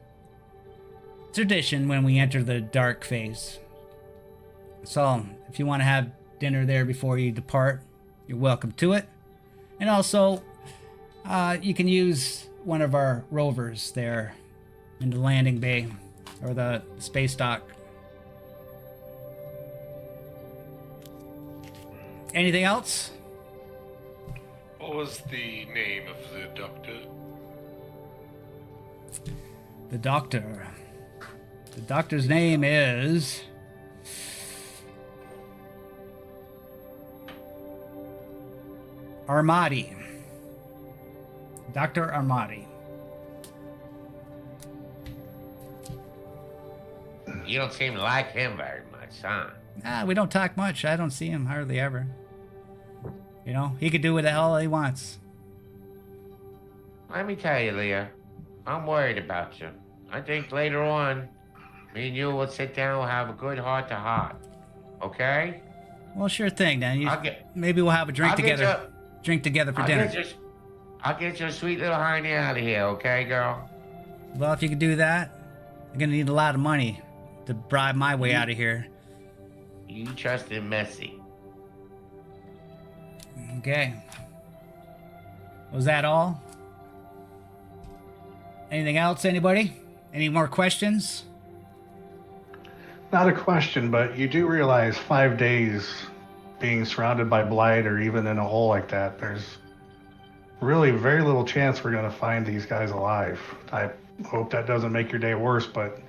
Tradition when we enter the dark phase. So if you want to have dinner there before you depart, you're welcome to it. And also, you can use one of our rovers there in the landing bay or the space dock. Anything else? What was the name of the doctor? The doctor. The doctor's name is Armadi. Dr. Armadi. You don't seem to like him very much, huh? We don't talk much. I don't see him hardly ever. You know, he could do what the hell he wants. Let me tell you, Leah, I'm worried about you. I think later on, me and you will sit down and have a good heart-to-heart. Okay? Well, sure thing, then. I'll Maybe we'll have a drink together. Drink together for dinner. I'll get your sweet little hiney out of here, okay, girl? Well, if you could do that, I'm gonna need a lot of money to bribe my way out of here. You trust in Messi. Okay. Was that all? Anything else, anybody? Any more questions? Not a question, but you do realize 5 days being surrounded by blight or even in a hole like that, there's really very little chance we're going to find these guys alive. I hope that doesn't make your day worse, but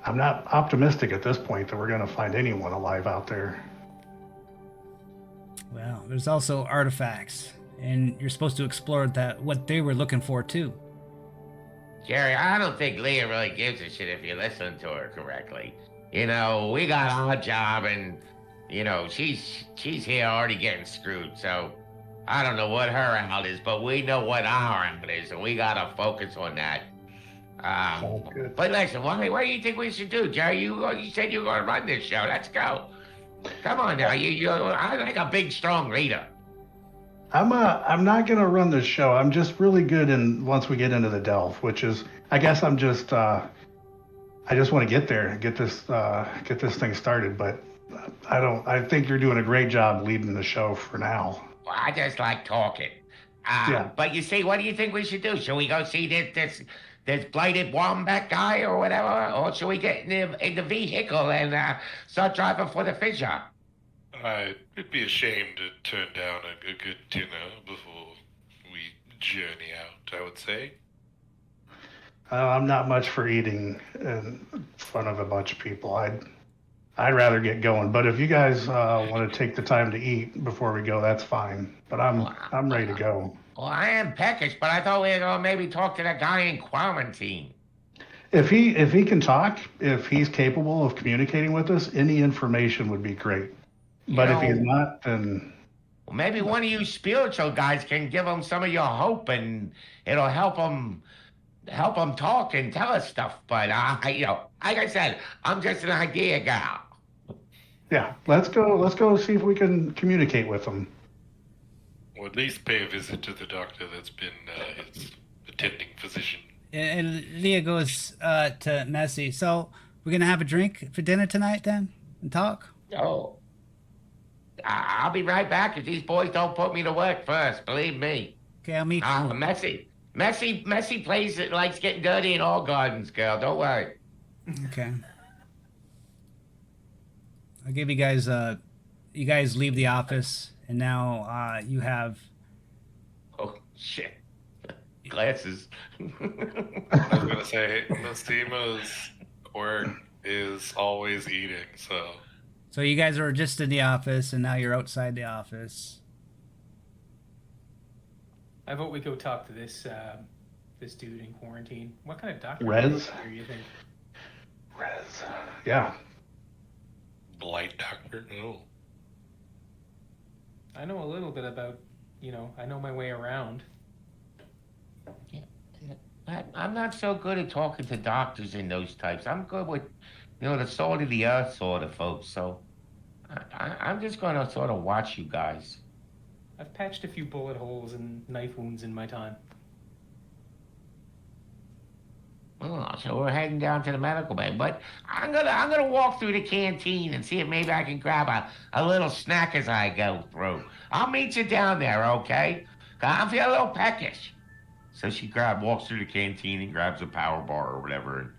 I'm not optimistic at this point that we're going to find anyone alive out there. Well, there's also artifacts, and you're supposed to explore what they were looking for too. Jerry, I don't think Leah really gives a shit if you listen to her correctly. You know, we got our job and, you know, she's here already getting screwed, so I don't know what her out is, but we know what our out is, and we gotta focus on that. Good. But listen, what do you think we should do, Jerry? You said you were gonna run this show. Let's go. Come on now, I like a big, strong leader. I'm not gonna run this show. I'm just really good in once we get into the delve, which is I guess I'm just I just want to get there and get this thing started. But I think you're doing a great job leading the show for now. Well, I just like talking. Yeah. But you see, what do you think we should do? Should we go see this blighted wombat guy or whatever, or should we get in the vehicle and start driving for the fissure? I'd be ashamed to turn down a good dinner before we journey out, I would say. I'm not much for eating in front of a bunch of people. I'd rather get going. But if you guys want to take the time to eat before we go, that's fine. But I'm ready to go. Well, I am peckish, but I thought we were gonna maybe talk to that guy in quarantine. If he can talk, if he's capable of communicating with us, any information would be great. But if he's not, then well, maybe one of you spiritual guys can give him some of your hope, and it'll help him talk and tell us stuff. But you know, like I said, I'm just an idea guy. yeah, let's go see if we can communicate with him. Or at least pay a visit to the doctor that's been his attending physician. And Leah goes to Messi. So we're gonna have a drink for dinner tonight, then, and talk. Oh, I'll be right back if these boys don't put me to work first. Believe me. Okay, I'll meet you. Messi plays it likes getting dirty in all gardens, girl. Don't worry. Okay. I'll give you guys. You guys leave the office, and now you have. Oh shit. Glasses. I was gonna say, Nasima's work is always eating, so. So you guys were just in the office, and now you're outside the office. I vote we go talk to this dude in quarantine. What kind of doctor Rez? do you think? Rez. Yeah. Blight doctor? No. I know a little bit about, I know my way around. I'm not so good at talking to doctors and those types. I'm good with, the salt of the earth sort of folks. So I'm just gonna sort of watch you guys. I've patched a few bullet holes and knife wounds in my time. Oh, so we're heading down to the medical bay, but I'm gonna walk through the canteen and see if maybe I can grab a little snack as I go through. I'll meet you down there, okay? 'Cause I'm feeling a little peckish. So she walks through the canteen and grabs a power bar or whatever, and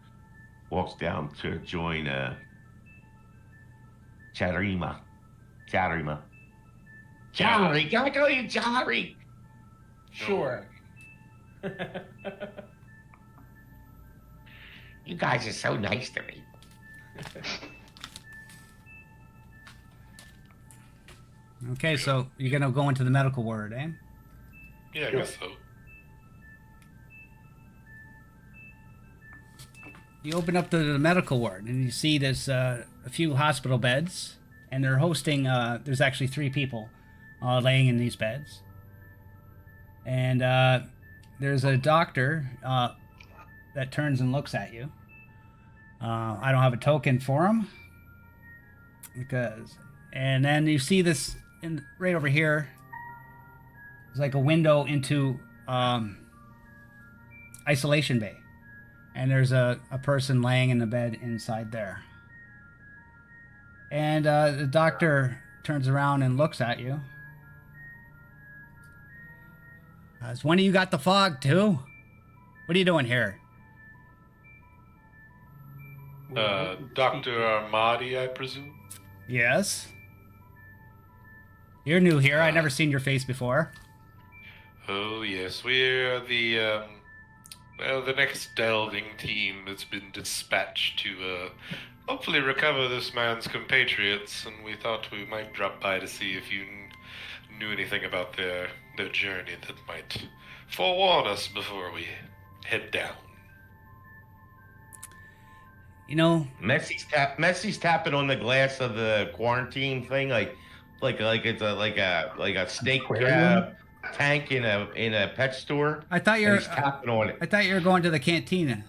walks down to join Charima. Charima. Jari, can I call you Jari? Sure. You guys are so nice to me. Okay, so you're gonna go into the medical ward, eh? Yeah, I guess so. You open up the medical ward and you see there's a few hospital beds, and they're hosting. There's actually 3 people laying in these beds, and there's a doctor that turns and looks at you. I don't have a token for him and then you see this right over here. It's like a window into isolation bay. And there's a person laying in the bed inside there. And the doctor turns around and looks at you. Says, "When do you got the fog, too? What are you doing here?" Dr. Armadi, I presume? "Yes." "You're new here. I've never seen your face before." Oh, yes, we're the next delving team that's been dispatched to, hopefully recover this man's compatriots, and we thought we might drop by to see if you knew anything about their journey that might forewarn us before we head down. You know, Messy's tapping on the glass of the quarantine thing, like it's like a steak tank in a pet store. I thought he's tapping on it. I thought you were going to the canteen.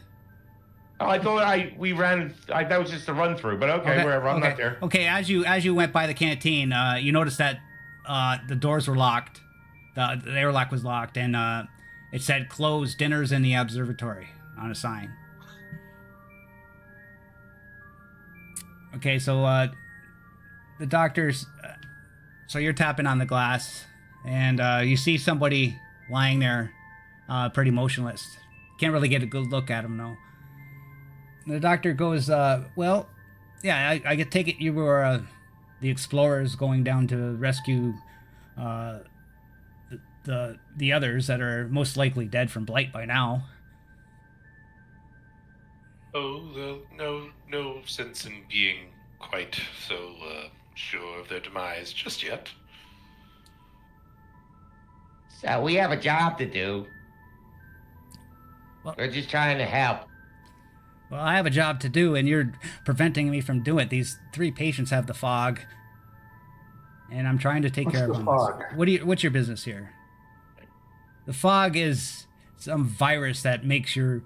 Oh, I thought we ran. That was just a run through, but okay, wherever. I'm not there. Okay, as you went by the canteen, you noticed that the doors were locked. The airlock was locked, and it said "Closed dinners in the observatory" on a sign. Okay, so the doctors. So you're tapping on the glass, and you see somebody lying there, pretty motionless. Can't really get a good look at him, though. The doctor goes, "Well, yeah, I could take it you were the explorers going down to rescue the others that are most likely dead from blight by now." Oh, no sense in being quite so sure of their demise just yet. So we have a job to do. Well, we're just trying to help. Well, I have a job to do, and you're preventing me from doing it. These 3 patients have the fog, and I'm trying to take care of them. What's your business here? The fog is some virus that makes you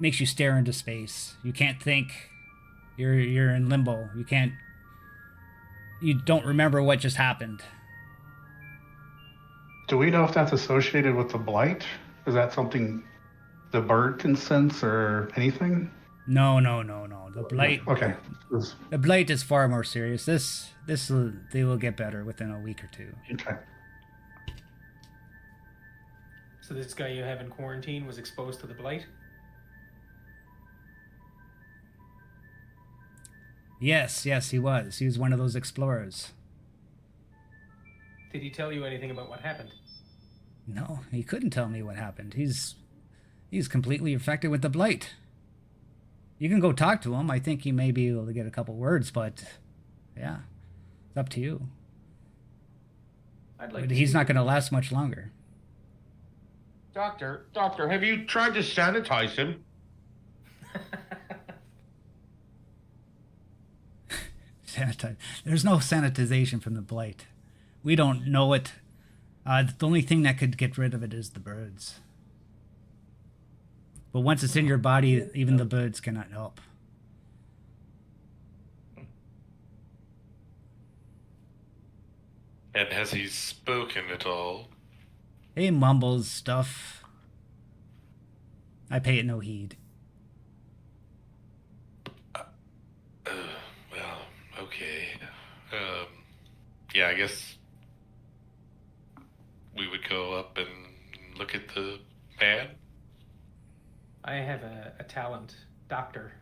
stare into space. You can't think. You're in limbo. You don't remember what just happened. Do we know if that's associated with the blight? Is that something the bird can sense or anything? No. The blight. Okay. The blight is far more serious. They will get better within a week or 2. Okay. So this guy you have in quarantine was exposed to the blight? Yes, he was. He was one of those explorers. Did he tell you anything about what happened? No, he couldn't tell me what happened. He's completely infected with the blight. You can go talk to him. I think he may be able to get a couple words, but yeah, it's up to you. But he's not going to last much longer. Doctor, have you tried to sanitize him? Sanitize. There's no sanitization from the blight. We don't know it. The only thing that could get rid of it is the birds. But once it's in your body, even the birds cannot help. And has he spoken at all? He mumbles stuff. I pay it no heed. Well, okay. Yeah, I guess we would go up and look at the man. I have a talent, doctor,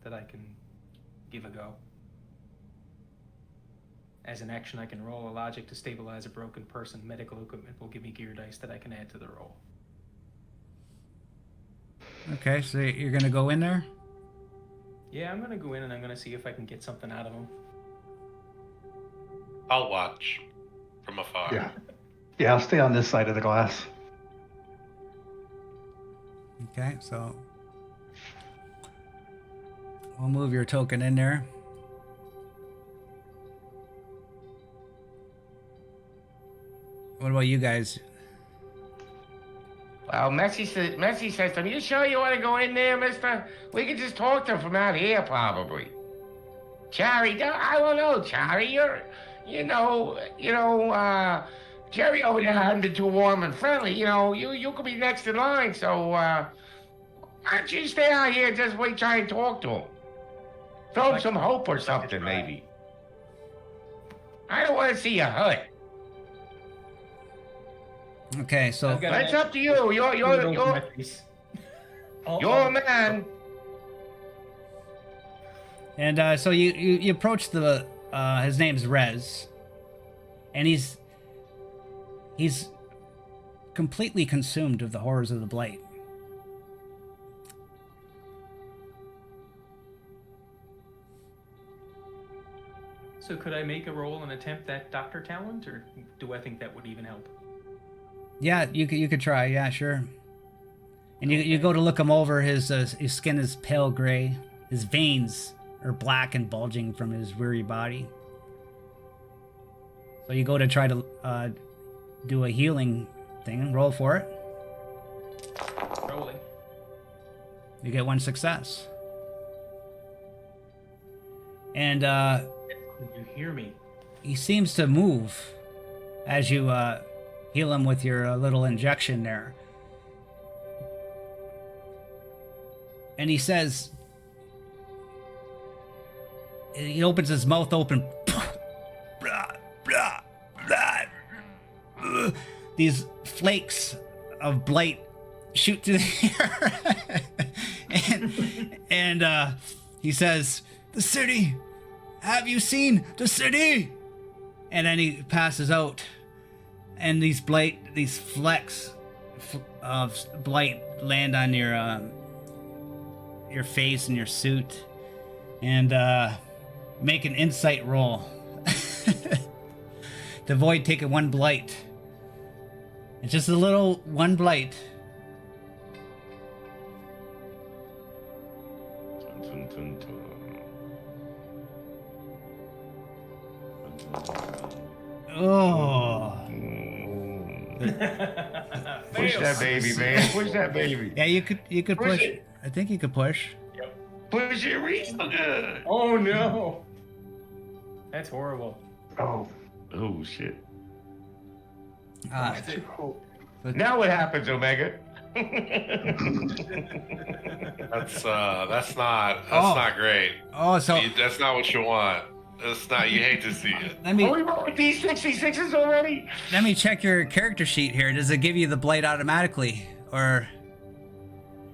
that I can give a go. As an action, I can roll a logic to stabilize a broken person. Medical equipment will give me gear dice that I can add to the roll. Okay, so you're gonna go in there? Yeah, I'm gonna go in and I'm gonna see if I can get something out of him. I'll watch from afar. Yeah. Yeah, I'll stay on this side of the glass. Okay, so we'll move your token in there. What about you guys? Well, Messi says to him, "You sure you want to go in there, mister? We can just talk to him from out here, probably." Charlie, I don't know, Charlie. Jerry over there hadn't been too warm and friendly. You could be next in line, so, why don't you stay out here and just wait, try and talk to him? Throw him some hope or something, maybe. I don't want to see you hurt. Okay, so It's up to you. You're a man. and so you approach the his name's Rez, and he's completely consumed of the horrors of the blight. So could I make a roll and attempt that doctor talent, or do I think that would even help? Yeah, you could try. Yeah, sure. And you go to look him over. His skin is pale gray. His veins are black and bulging from his weary body. So you go to try to do a healing thing. Roll for it. Rolling. You get one success. And You hear me? he seems to move as you heal him with your little injection there. And he says, he opens his mouth open. These flakes of blight shoot through the air. and he says, "The city! Have you seen the city?" And then he passes out. And these flecks of blight land on your face and your suit, and make an insight roll. To avoid taking one blight. It's just a little one blight. Oh. Push that baby, man. Push that baby. Yeah, you could Push push. it. I think you could push. Push it real good. Oh no! That's horrible. Oh, Oh, shit. Uh, Now what happens, Omega? That's not great. oh, so That's not what you want. That's not. You hate to see it. let me Are we rolling D66s already? let me check your character sheet here. Does it give you the blight automatically, or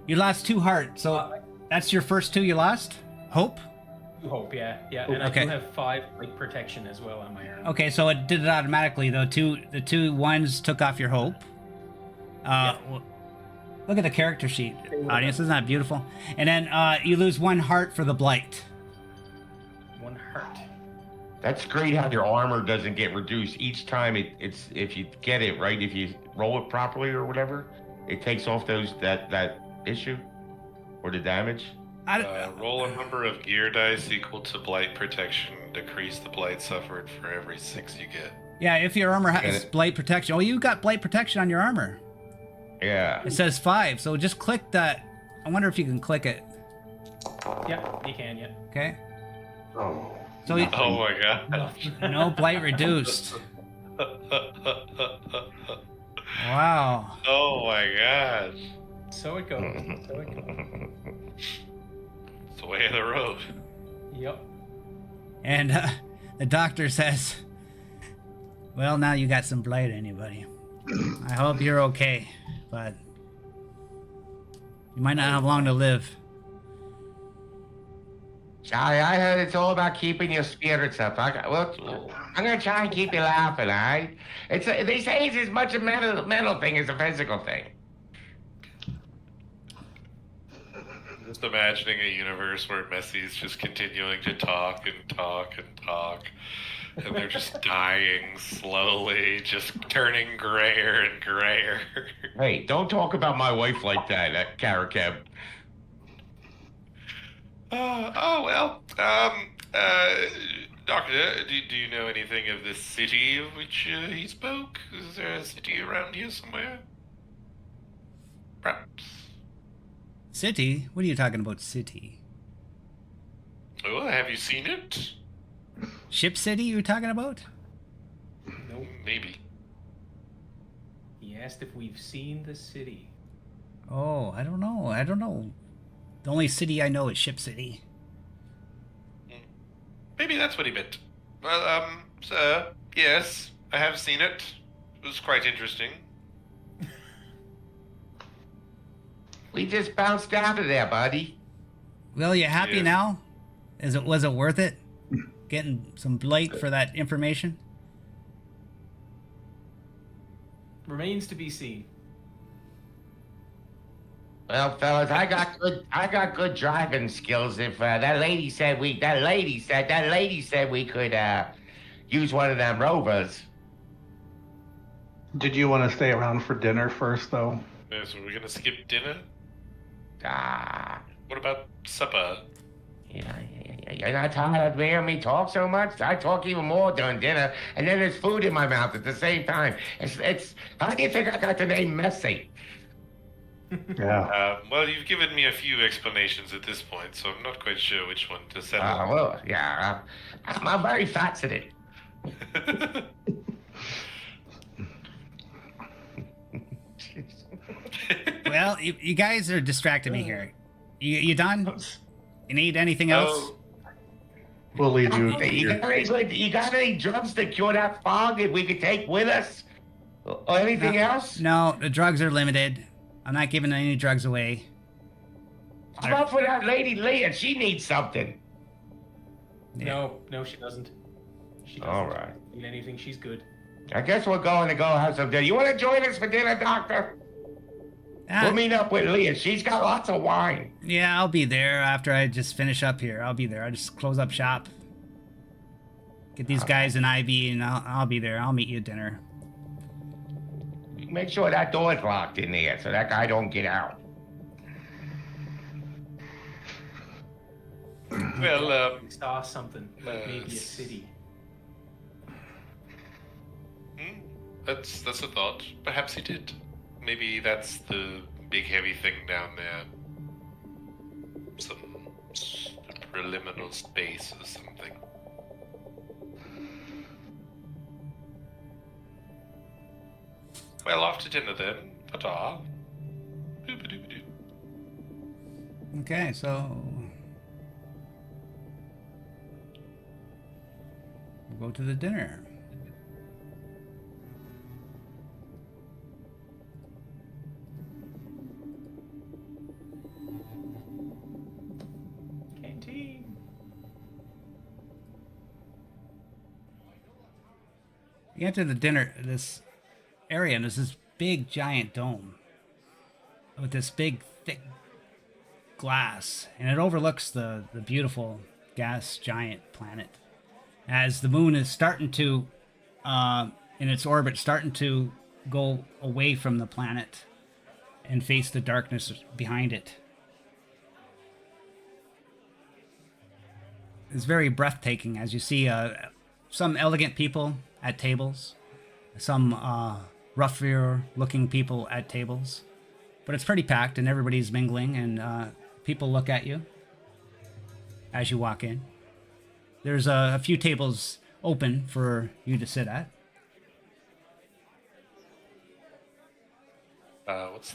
you lost 2 heart? So that's your first 2 you lost. Hope. Hope, yeah. And Okay. I do have 5 like protection as well on my arm. Okay, so it did it automatically though. The two ones took off your hope. Look at the character sheet, audience. Isn't that beautiful? And then you lose 1 heart for the blight. 1 heart. That's great how your armor doesn't get reduced each time. It's if you get it right, if you roll it properly or whatever, it takes off that issue or the damage. Roll a number of gear dice equal to blight protection. Decrease the blight suffered for every 6 you get. Yeah, if your armor has it. blight protection. Oh, you got blight protection on your armor. Yeah. It says 5, so just click that. I wonder if you can click it. Yeah, you can, yeah. Okay. Oh. So you, Oh my god. no blight reduced. Wow. Oh my god. So it goes. So it goes. It's the way of the road. Yep. And the doctor says, "Well, now you got some blight in you, buddy. I hope you're okay, but you might not have long to live." Charlie, I heard it's all about keeping your spirits up. Well, I'm gonna try and keep you laughing, all right? They say it's as much a mental thing as a physical thing. Just imagining a universe where Messi's just continuing to talk and talk and talk, and they're just dying slowly, just turning grayer and grayer. Hey, don't talk about my wife like that, Karakeb. Doctor, do you know anything of this city of which he spoke? Is there a city around here somewhere? Perhaps. City? What are you talking about, city? Oh, have you seen it? Ship City you're talking about? Nope. Maybe. He asked if we've seen the city. Oh, I don't know. The only city I know is Ship City. Maybe that's what he meant. Well, sir, yes, I have seen it. It was quite interesting. We just bounced out of there, buddy. Well, you happy Yeah. now? Was it worth it? Getting some blight for that information? Remains to be seen. Well, fellas, I got good driving skills. If that lady said we could use one of them rovers. Did you want to stay around for dinner first, though? Yeah, so we're gonna skip dinner? Ah, What about supper? yeah. You're not tired of hearing me talk so much? I talk even more during dinner, and then there's food in my mouth at the same time. It's how do you think I got the name Messy? Yeah. Well, you've given me a few explanations at this point, so I'm not quite sure which one to settle. Well, yeah. I'm very fascinated. Well, you guys are distracting me here. You done? You need anything else? Oh, We'll lead you. You got any drugs to cure that fog that we could take with us? Or anything else? No, the drugs are limited. I'm not giving any drugs away. How about for that lady Leah? She needs something. Yeah. No, she doesn't. She doesn't. All right. Need anything, she's good. I guess we're going to go have some dinner. You want to join us for dinner, Doctor? Ah, We'll meet up with Leah. She's got lots of wine. yeah, I'll be there after I just finish up here. I'll be there. I'll just close up shop. Get these guys an IV, and I'll be there. I'll meet you at dinner. Make sure that door's locked in there so that guy don't get out. well, We saw something, like maybe a Yes. city. that's a thought. Perhaps he did. Maybe that's the big heavy thing down there. Some subliminal space or something. Well, off to dinner then. Ta-ta. Doo-ba-doo-ba-doo. Okay, so we'll go to the dinner. Canteen. You enter the dinner, this area, and there's this big giant dome with this big thick glass, and it overlooks the beautiful gas giant planet. As the moon is starting to, in its orbit, starting to go away from the planet and face the darkness behind it. It's very breathtaking as you see some elegant people at tables, some ruffier looking people at tables, but it's pretty packed and everybody's mingling and people look at you as you walk in. There's a few tables open for you to sit at. What's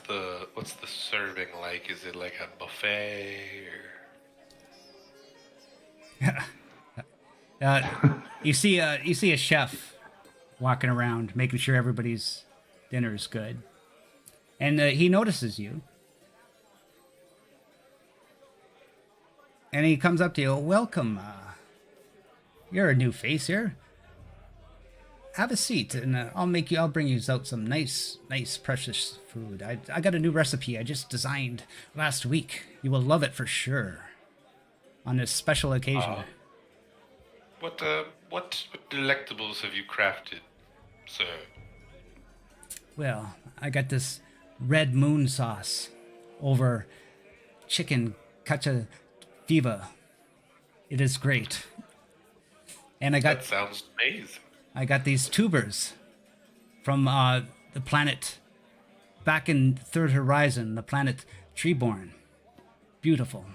the serving like? Is it like a buffet or? You see a chef walking around, making sure everybody's dinner is good, and he notices you, and he comes up to you. Welcome. You're a new face here. Have a seat, and I'll bring you out some nice, precious food. I got a new recipe I just designed last week. You will love it for sure. On this special occasion. What delectables have you crafted, sir? Well, I got this red moon sauce over chicken cacio viva. It is great. And That sounds amazing. I got these tubers from the planet back in Third Horizon, the planet Treeborn. Beautiful.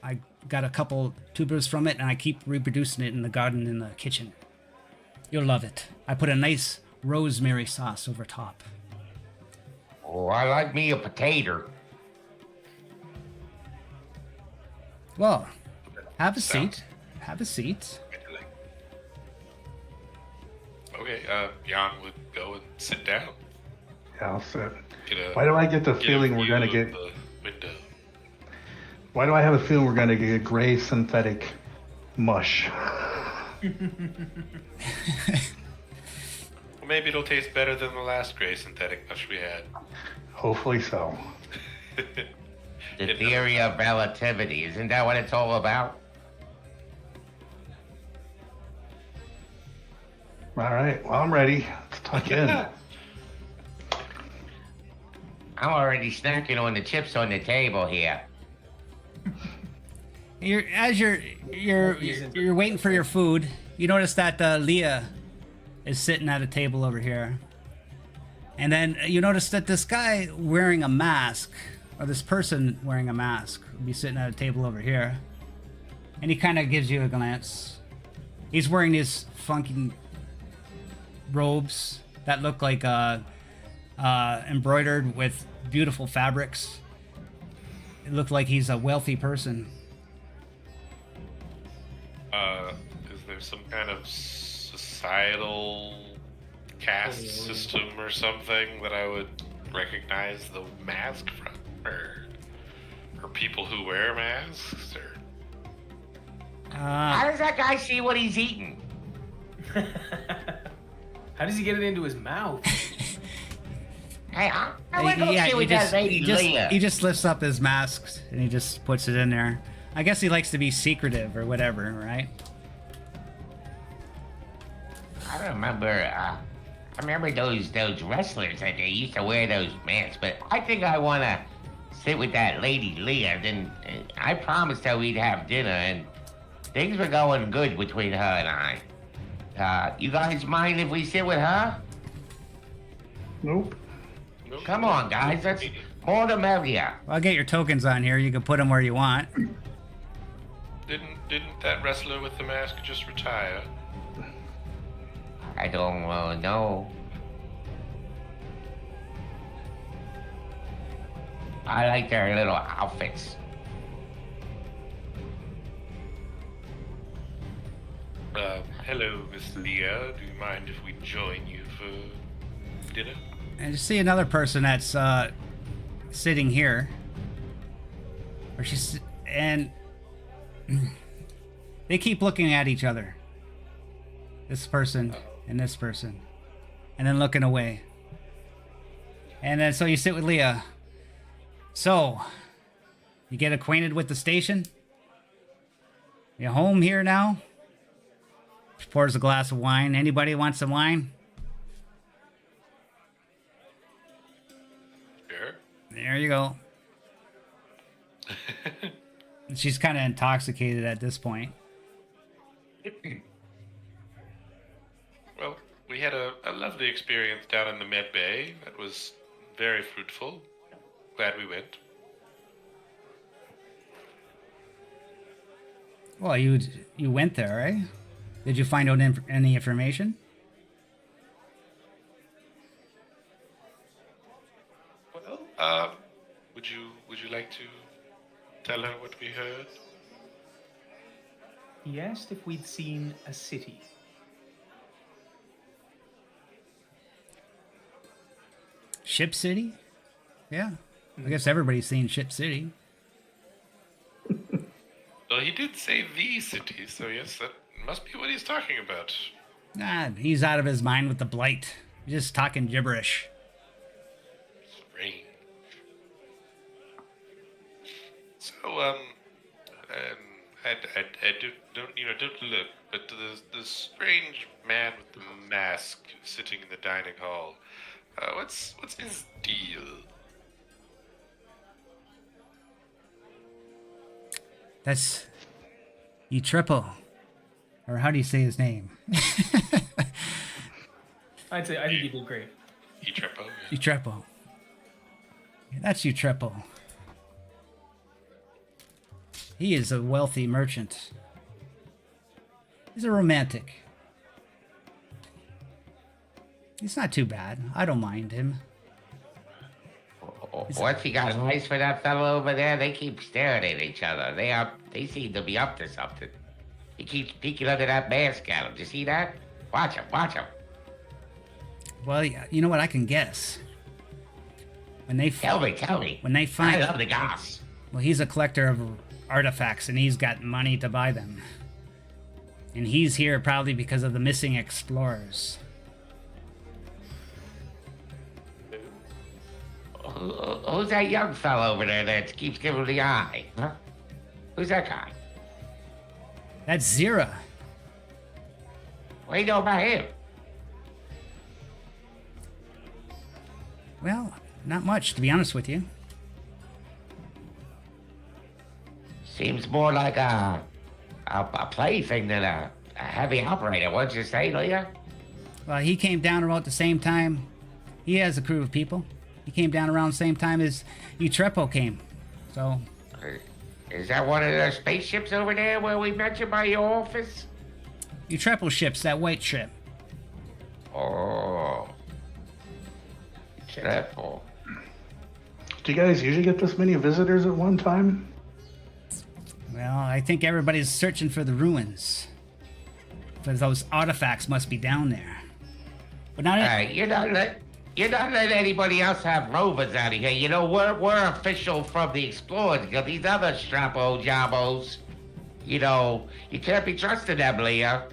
I got a couple tubers from it, and I keep reproducing it in the garden in the kitchen. You'll love it. I put a nice rosemary sauce over top. Oh, I like me a potato. Well, have a seat. Have a seat. Okay, Jan would go and sit down. Yeah, I'll sit. Why do I get the feeling we're gonna get? The window. Why do I have a feeling we're gonna get gray synthetic mush? Well, maybe it'll taste better than the last gray synthetic mush we had. Hopefully so. The theory of relativity, isn't that what it's all about? All right, well, I'm ready. Let's tuck in. I'm already snacking on the chips on the table here. You're waiting for your food. You notice that Leah is sitting at a table over here, and then you notice that this guy wearing a mask, or this person wearing a mask, will be sitting at a table over here, and he kind of gives you a glance. He's wearing these funky robes that look like embroidered with beautiful fabrics. It looked like he's a wealthy person. Is there some kind of societal caste system or something that I would recognize the mask from? Or people who wear masks? Or... How does that guy see what he's eating? How does he get it into his mouth? Hey, I want to go see what that lady Leah. He just lifts up his mask and he just puts it in there. I guess he likes to be secretive or whatever, right? I remember. I remember those wrestlers that they used to wear those masks. But I think I want to sit with that lady Leah. Then I promised her we'd have dinner, and things were going good between her and I. You guys mind if we sit with her? Nope. Come on, guys. That's more the merrier. I'll get your tokens on here. You can put them where you want. Didn't that wrestler with the mask just retire? I don't know. I like their little outfits. Hello, Miss Leah. Do you mind if we join you for dinner? And you see another person that's sitting here, and they keep looking at each other. This person and this person, and then looking away. And then so you sit with Leah. So, you get acquainted with the station? You home here now? She pours a glass of wine. Anybody want some wine? Sure. There you go. She's kind of intoxicated at this point. Well, we had a lovely experience down in the Med Bay. That was very fruitful. glad we went. Well, you went there, right? Did you find out any information? Well, would you like to tell her what we heard? He asked if we'd seen a city. Ship City? Yeah. I guess everybody's seen Ship City. Well, he did say the city, so yes, that must be what he's talking about. Nah, he's out of his mind with the blight. He's just talking gibberish. Strange. So, don't look, but the strange man with the mask sitting in the dining hall. What's his deal? That's Triple. Or how do you say his name? I think he did great. Etrepo? Utrepo. That's Utrepo. He is a wealthy merchant. He's a romantic. He's not too bad. I don't mind him. What's he got eyes for that fellow over there? They keep staring at each other. They seem to be up to something. He keeps peeking under that mask at him. Do you see that? Watch him, watch him. Well, you know what? I can guess. When they Tell me. When they find, I love the goss. well, he's a collector of artifacts, and he's got money to buy them. And he's here probably because of the missing explorers. Who's that young fellow over there that keeps giving the eye? Huh? Who's that guy? That's Zira. What do you know about him? Well, not much, to be honest with you. Seems more like a plaything than a heavy operator, what'd you say, Leah? Well, he came down about the same time. He has a crew of people. He came down around the same time as Utrepo came. So, Is that one of the spaceships over there where we met you by your office? Utrepo ship's that white ship. Oh. Careful. Do you guys usually get this many visitors at one time? Well, I think everybody's searching for the ruins. Because those artifacts must be down there. But not Hey, you're not letting anybody else have rovers out of here. You know, we're official from the Explorers Guild. These other strapo jabos, you know, you can't be trusting them, Leah.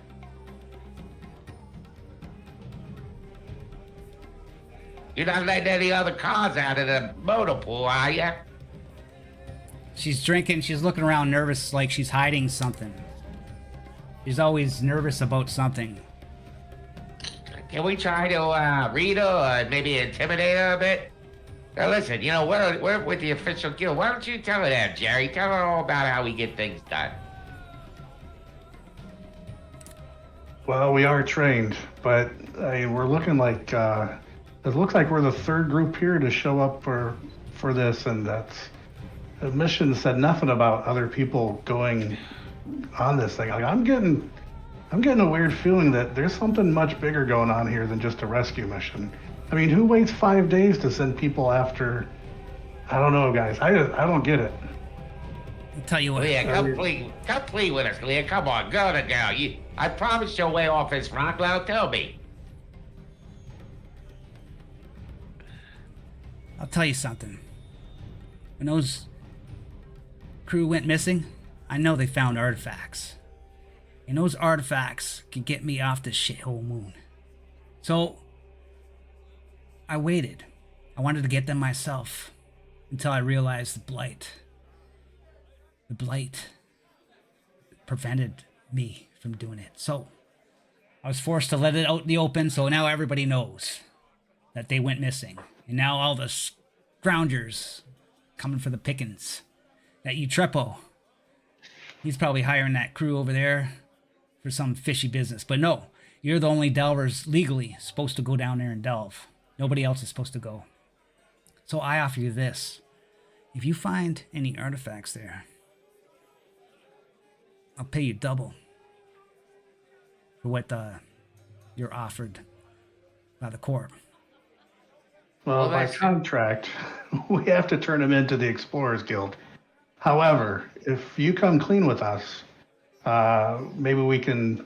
You're not letting any other cars out of the motor pool, are you? She's drinking, she's looking around nervous like she's hiding something. She's always nervous about something. Can we try to read her or maybe intimidate her a bit? Now listen, you know, we're with the official guild. Why don't you tell her that, Jerry? Tell her all about how we get things done. Well, we are trained, but we're looking like it looks like we're the third group here to show up for this, and that's the mission said nothing about other people going on this thing. Like I'm getting a weird feeling that there's something much bigger going on here than just a rescue mission. I mean, who waits 5 days to send people after? I don't know, guys. I don't get it. I'll tell you what. Leah, come plead with us, Leah. Come on, go to now. I promised your way off this rock. Now tell me. I'll tell you something. When those crew went missing, I know they found artifacts. And those artifacts can get me off this shithole moon. So, I waited. I wanted to get them myself until I realized the blight. The blight prevented me from doing it. So, I was forced to let it out in the open, so now everybody knows that they went missing. And now all the scroungers coming for the pickings. That Utrepo, he's probably hiring that crew over there for some fishy business. But no, you're the only delvers legally supposed to go down there and delve. Nobody else is supposed to go. So I offer you this. If you find any artifacts there, I'll pay you double for what you're offered by the corp. Well, by that's- contract, we have to turn him into the Explorers Guild. However, if you come clean with us, maybe we can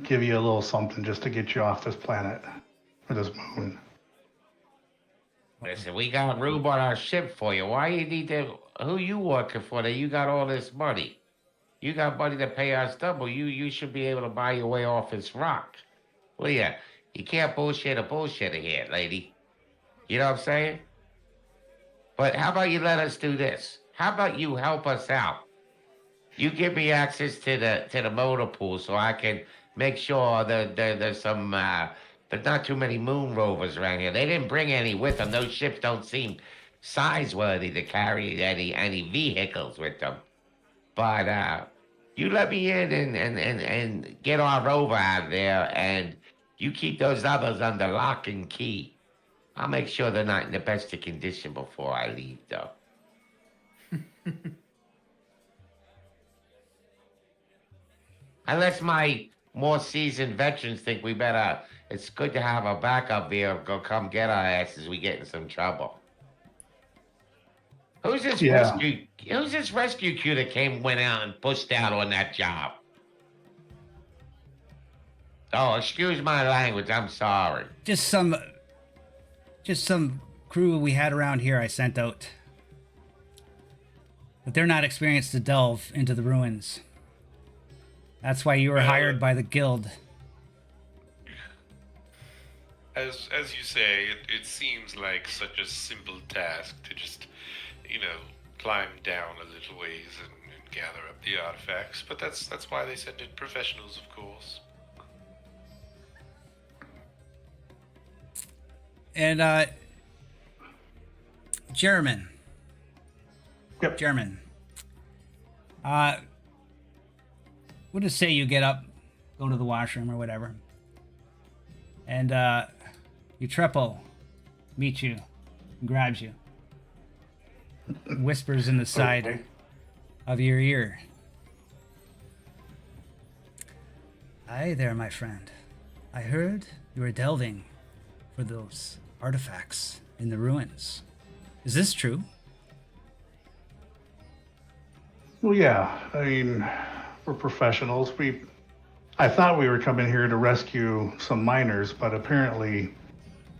give you a little something just to get you off this planet or this moon. Listen, we got room on our ship for you. Why you need to? Who you working for that you got all this money? You got money to pay us double. You should be able to buy your way off this rock. Well, yeah, you can't bullshit a bullshitter here, lady. You know what I'm saying? But how about you let us do this? How about you help us out? You give me access to the motor pool so I can make sure that there's some, but not too many moon rovers around here. They didn't bring any with them. Those ships don't seem size-worthy to carry any vehicles with them. But you let me in and get our rover out of there, and you keep those others under lock and key. I'll make sure they're not in the best of condition before I leave, though. Unless my more seasoned veterans think we better, it's good to have a backup vehicle come get our asses we get in some trouble. Who's this Yeah. rescue crew that went out and pushed out on that job? Oh, excuse my language, I'm sorry. Just some crew we had around here I sent out. But they're not experienced to delve into the ruins. That's why you were hired by the guild. As you say, it seems like such a simple task to just, climb down a little ways and gather up the artifacts. But that's why they send in professionals, of course. And German. Yep. German. We'll just say you get up, go to the washroom or whatever, and your triple meets you, grabs you, whispers in the side Okay. of your ear. Hi there, my friend. I heard you were delving for those artifacts in the ruins. Is this true? Well, yeah. I mean, we're professionals. I thought we were coming here to rescue some miners, but apparently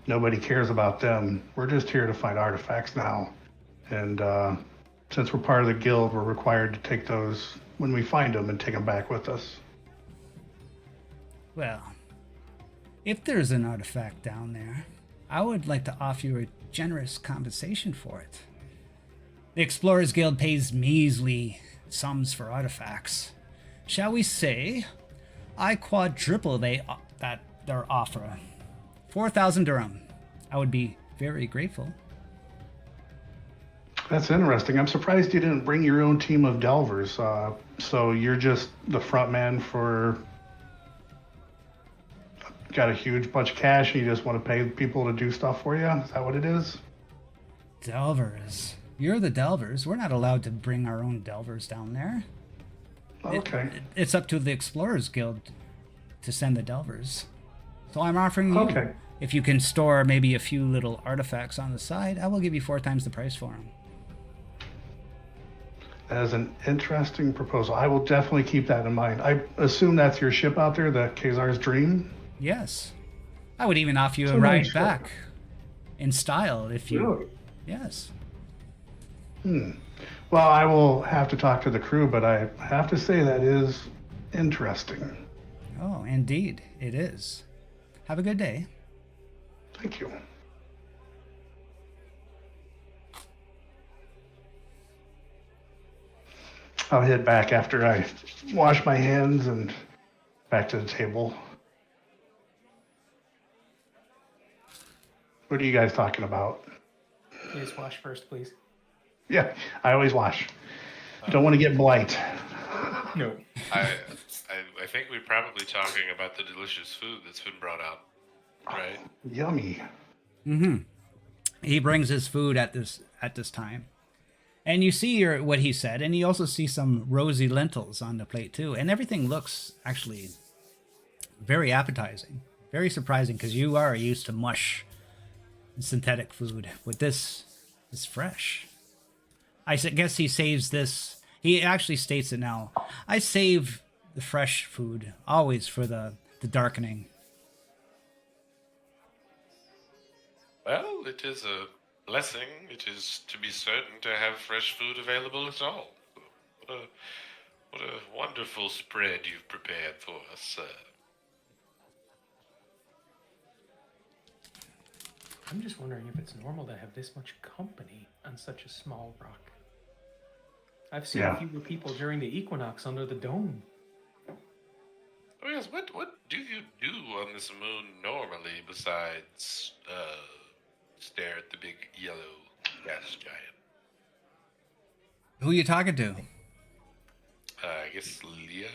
nobody cares about them. We're just here to find artifacts now. And since we're part of the guild, we're required to take those when we find them and take them back with us. Well, if there's an artifact down there, I would like to offer you a generous compensation for it. The Explorers Guild pays measly sums for artifacts. Shall we say, I quadruple their offer. 4,000 dirham. I would be very grateful. That's interesting. I'm surprised you didn't bring your own team of delvers. So you're just the front man for... Got a huge bunch of cash and you just want to pay people to do stuff for you? Is that what it is? Delvers. You're the delvers. We're not allowed to bring our own delvers down there. Okay. It's up to the Explorers Guild to send the delvers. So I'm offering you, Okay. if you can store maybe a few little artifacts on the side, I will give you 4 times the price for them. That is an interesting proposal. I will definitely keep that in mind. I assume that's your ship out there, the Khazar's Dream? Yes. I would even offer you a So ride nice ship. back in style if you... Really? Yes. Well, I will have to talk to the crew, but I have to say that is interesting. Oh, indeed, it is. Have a good day. Thank you. I'll head back after I wash my hands and back to the table. What are you guys talking about? Please wash first, please. Yeah, I always wash. Don't want to get blight. No. I think we're probably talking about the delicious food that's been brought out, right? Yummy. Mm-hmm. He brings his food at this time. And you see what he said, and you also see some rosy lentils on the plate too, and everything looks actually very appetizing, very surprising because you are used to mush and synthetic food. With this, it's fresh. Guess he saves this. He actually states it now. I save the fresh food always for the darkening. Well, it is a blessing. It is to be certain to have fresh food available at all. What a wonderful spread you've prepared for us, sir. I'm just wondering if it's normal to have this much company on such a small rock. I've seen fewer people during the equinox under the dome. Oh yes, what do you do on this moon normally besides stare at the big yellow gas giant? Who are you talking to? I guess Leah.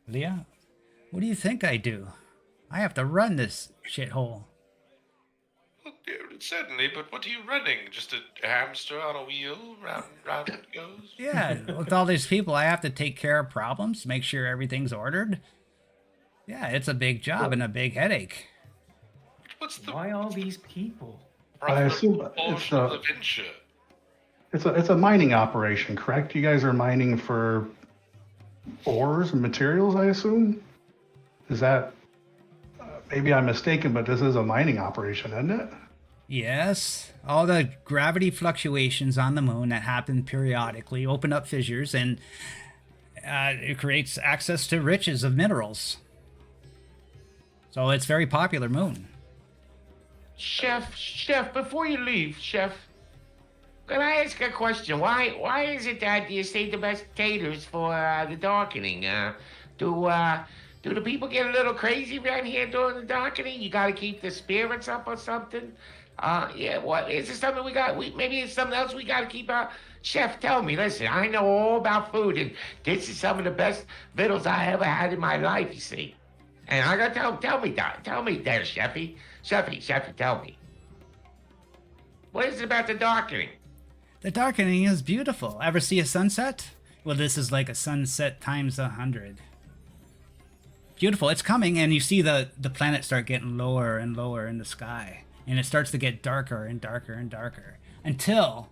Leah? What do you think I do? I have to run this shithole. Well, yeah, certainly, but what are you running? Just a hamster on a wheel? Round and round it goes? Yeah, with all these people, I have to take care of problems, make sure everything's ordered. Yeah, it's a big job and a big headache. Why all these people? I assume it's a mining operation, correct? You guys are mining for ores and materials, I assume? Is that... maybe I'm mistaken, but this is a mining operation, isn't it? Yes. All the gravity fluctuations on the moon that happen periodically open up fissures, and it creates access to riches of minerals. So it's a very popular moon. Chef, before you leave, Chef, can I ask a question? Why is it that you save the best taters for the darkening? Do the people get a little crazy around here during the darkening? You got to keep the spirits up or something? Yeah, what is it? Something maybe it's something else we got to keep out. Chef, tell me. Listen, I know all about food, and this is some of the best victuals I ever had in my life. You see, and I got to tell me there, Chefy, tell me. What is it about the darkening? The darkening is beautiful. Ever see a sunset? Well, this is like a sunset times 100. Beautiful. It's coming, and you see the planet start getting lower and lower in the sky, and it starts to get darker and darker and darker until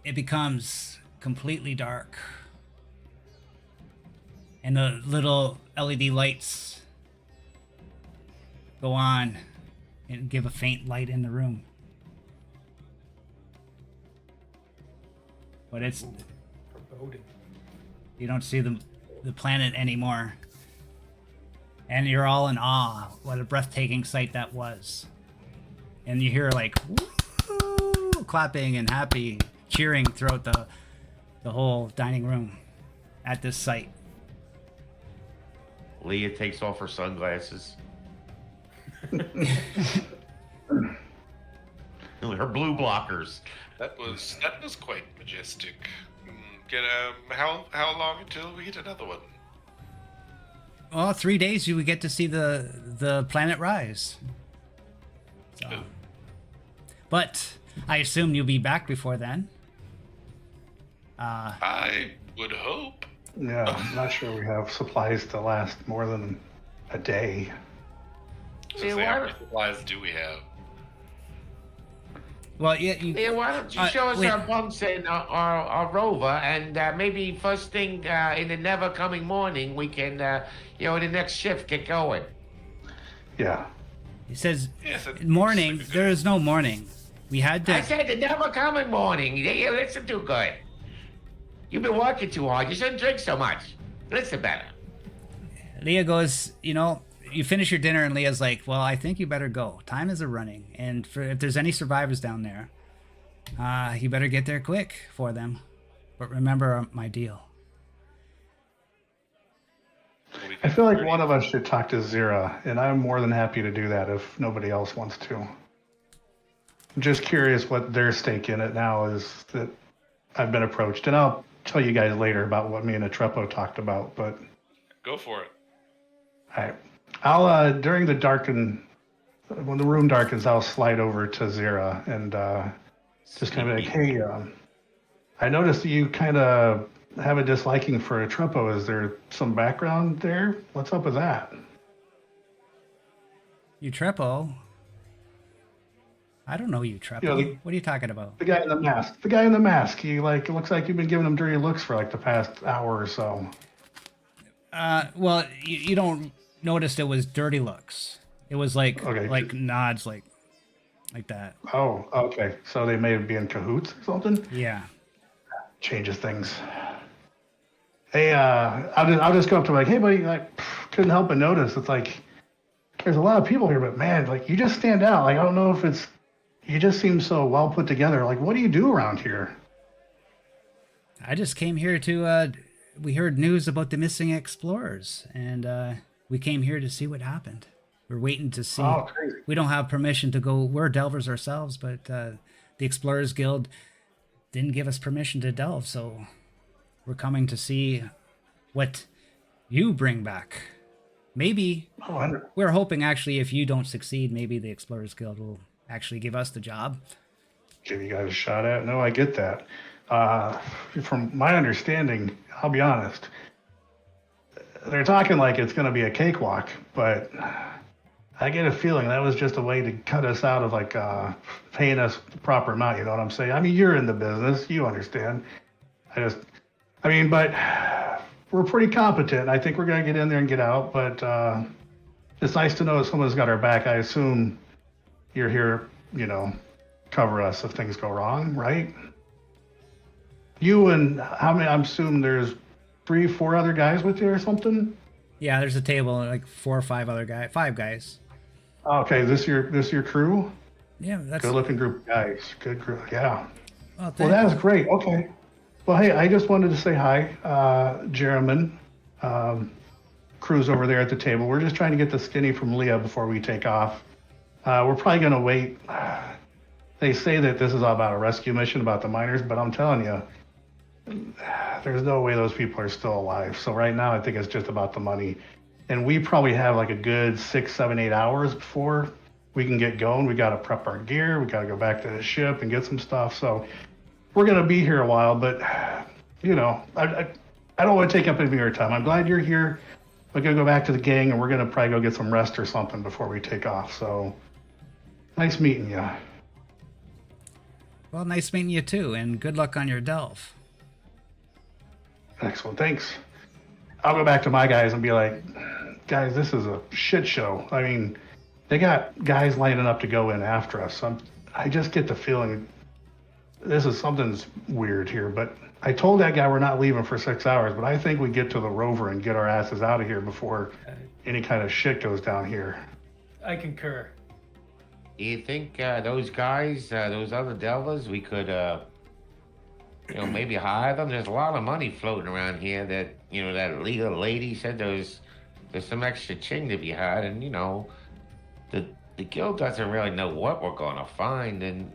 it becomes completely dark, and the little LED lights go on and give a faint light in the room. But it's Foreboding. you don't see the planet anymore. And you're all in awe. What a breathtaking sight that was. And you hear like woo, clapping and happy cheering throughout the whole dining room at this sight. Leah takes off her sunglasses. Her blue blockers. That was quite majestic. How long until we get another one? Well, 3 days you would get to see the planet rise. So. But I assume you'll be back before then. I would hope. Yeah, I'm not sure we have supplies to last more than a day. How many supplies do we have? Well, yeah. Why don't you show us our bunks and our rover, and maybe first thing in the never coming morning we can, the next shift get going. Yeah. He says, morning. There is no morning. We had to. I said the never coming morning. You listen too good. You've been working too hard. You shouldn't drink so much. Listen better. Leah goes, you finish your dinner, and Leah's like, well, I think you better go. Time is a-running. And if there's any survivors down there, you better get there quick for them. But remember my deal. I feel like one of us should talk to Zira, and I'm more than happy to do that if nobody else wants to. I'm just curious what their stake in it now is that I've been approached. And I'll tell you guys later about what me and Atrepo talked about, but... Go for it. All right. I'll, during the darken when the room darkens, I'll slide over to Zira and just kind of like, hey, I noticed that you kind of have a disliking for Atrepo. Is there some background there? What's up with that? Utrepo? I don't know Utrepo. You know, the, What are you talking about? the guy in the mask. The guy in the mask. He like, it looks like you've been giving him dirty looks for like the past hour or so. Well, you don't notice it was dirty looks. It was like Okay. nods, like that. Oh, okay. So they may be in cahoots or something. Yeah. Changes things. Hey, I'll just go up to him like, hey, buddy, like, couldn't help but notice. It's like, there's a lot of people here, but man, like, you just stand out. Like, I don't know if it's, you just seem so well put together. Like, what do you do around here? I just came here to. We heard news about the missing explorers, and we came here to see what happened. We're waiting to see. Oh, crazy. We don't have permission to go. We're delvers ourselves, but the Explorers Guild didn't give us permission to delve, so we're coming to see what you bring back. Maybe we're hoping, actually, if you don't succeed, maybe the Explorers Guild will actually give us the job. Give you guys a shot at it. No, I get that. From my understanding, I'll be honest, they're talking like it's going to be a cakewalk, but I get a feeling that was just a way to cut us out of like paying us the proper amount. You know what I'm saying? I mean, you're in the business, you understand. But we're pretty competent. I think we're going to get in there and get out, but it's nice to know that someone's got our back. I assume you're here, cover us if things go wrong, right? You and how many? I'm assuming there's 3-4 other guys with you or something. Yeah, there's a table, like 4 or 5 other guys, 5 guys. Okay, this your crew? Yeah, that's Good looking group of guys. Good crew. Yeah. Well, Well, that is great. Okay. Well, hey, I just wanted to say hi, Jeremy. Crew's over there at the table. We're just trying to get the skinny from Leah before we take off. We're probably going to wait. They say that this is all about a rescue mission about the miners, but I'm telling you, there's no way those people are still alive. So right now, I think it's just about the money. And we probably have like a good 6, 7, 8 hours before we can get going. We got to prep our gear. We got to go back to the ship and get some stuff. So we're going to be here a while, but I don't want to take up any of your time. I'm glad you're here. We're going to go back to the gang and we're going to probably go get some rest or something before we take off. So nice meeting you. Well, nice meeting you too, and good luck on your delve. Excellent. Thanks. I'll go back to my guys and be like, guys, this is a shit show. I mean, they got guys lining up to go in after us. I just get the feeling something's weird here. But I told that guy we're not leaving for 6 hours, but I think we get to the rover and get our asses out of here before any kind of shit goes down here. I concur. Do you think those guys, those other delvers, we could, maybe hire them? There's a lot of money floating around here that, that legal lady said there's some extra ching to be had, and, the guild doesn't really know what we're going to find, and,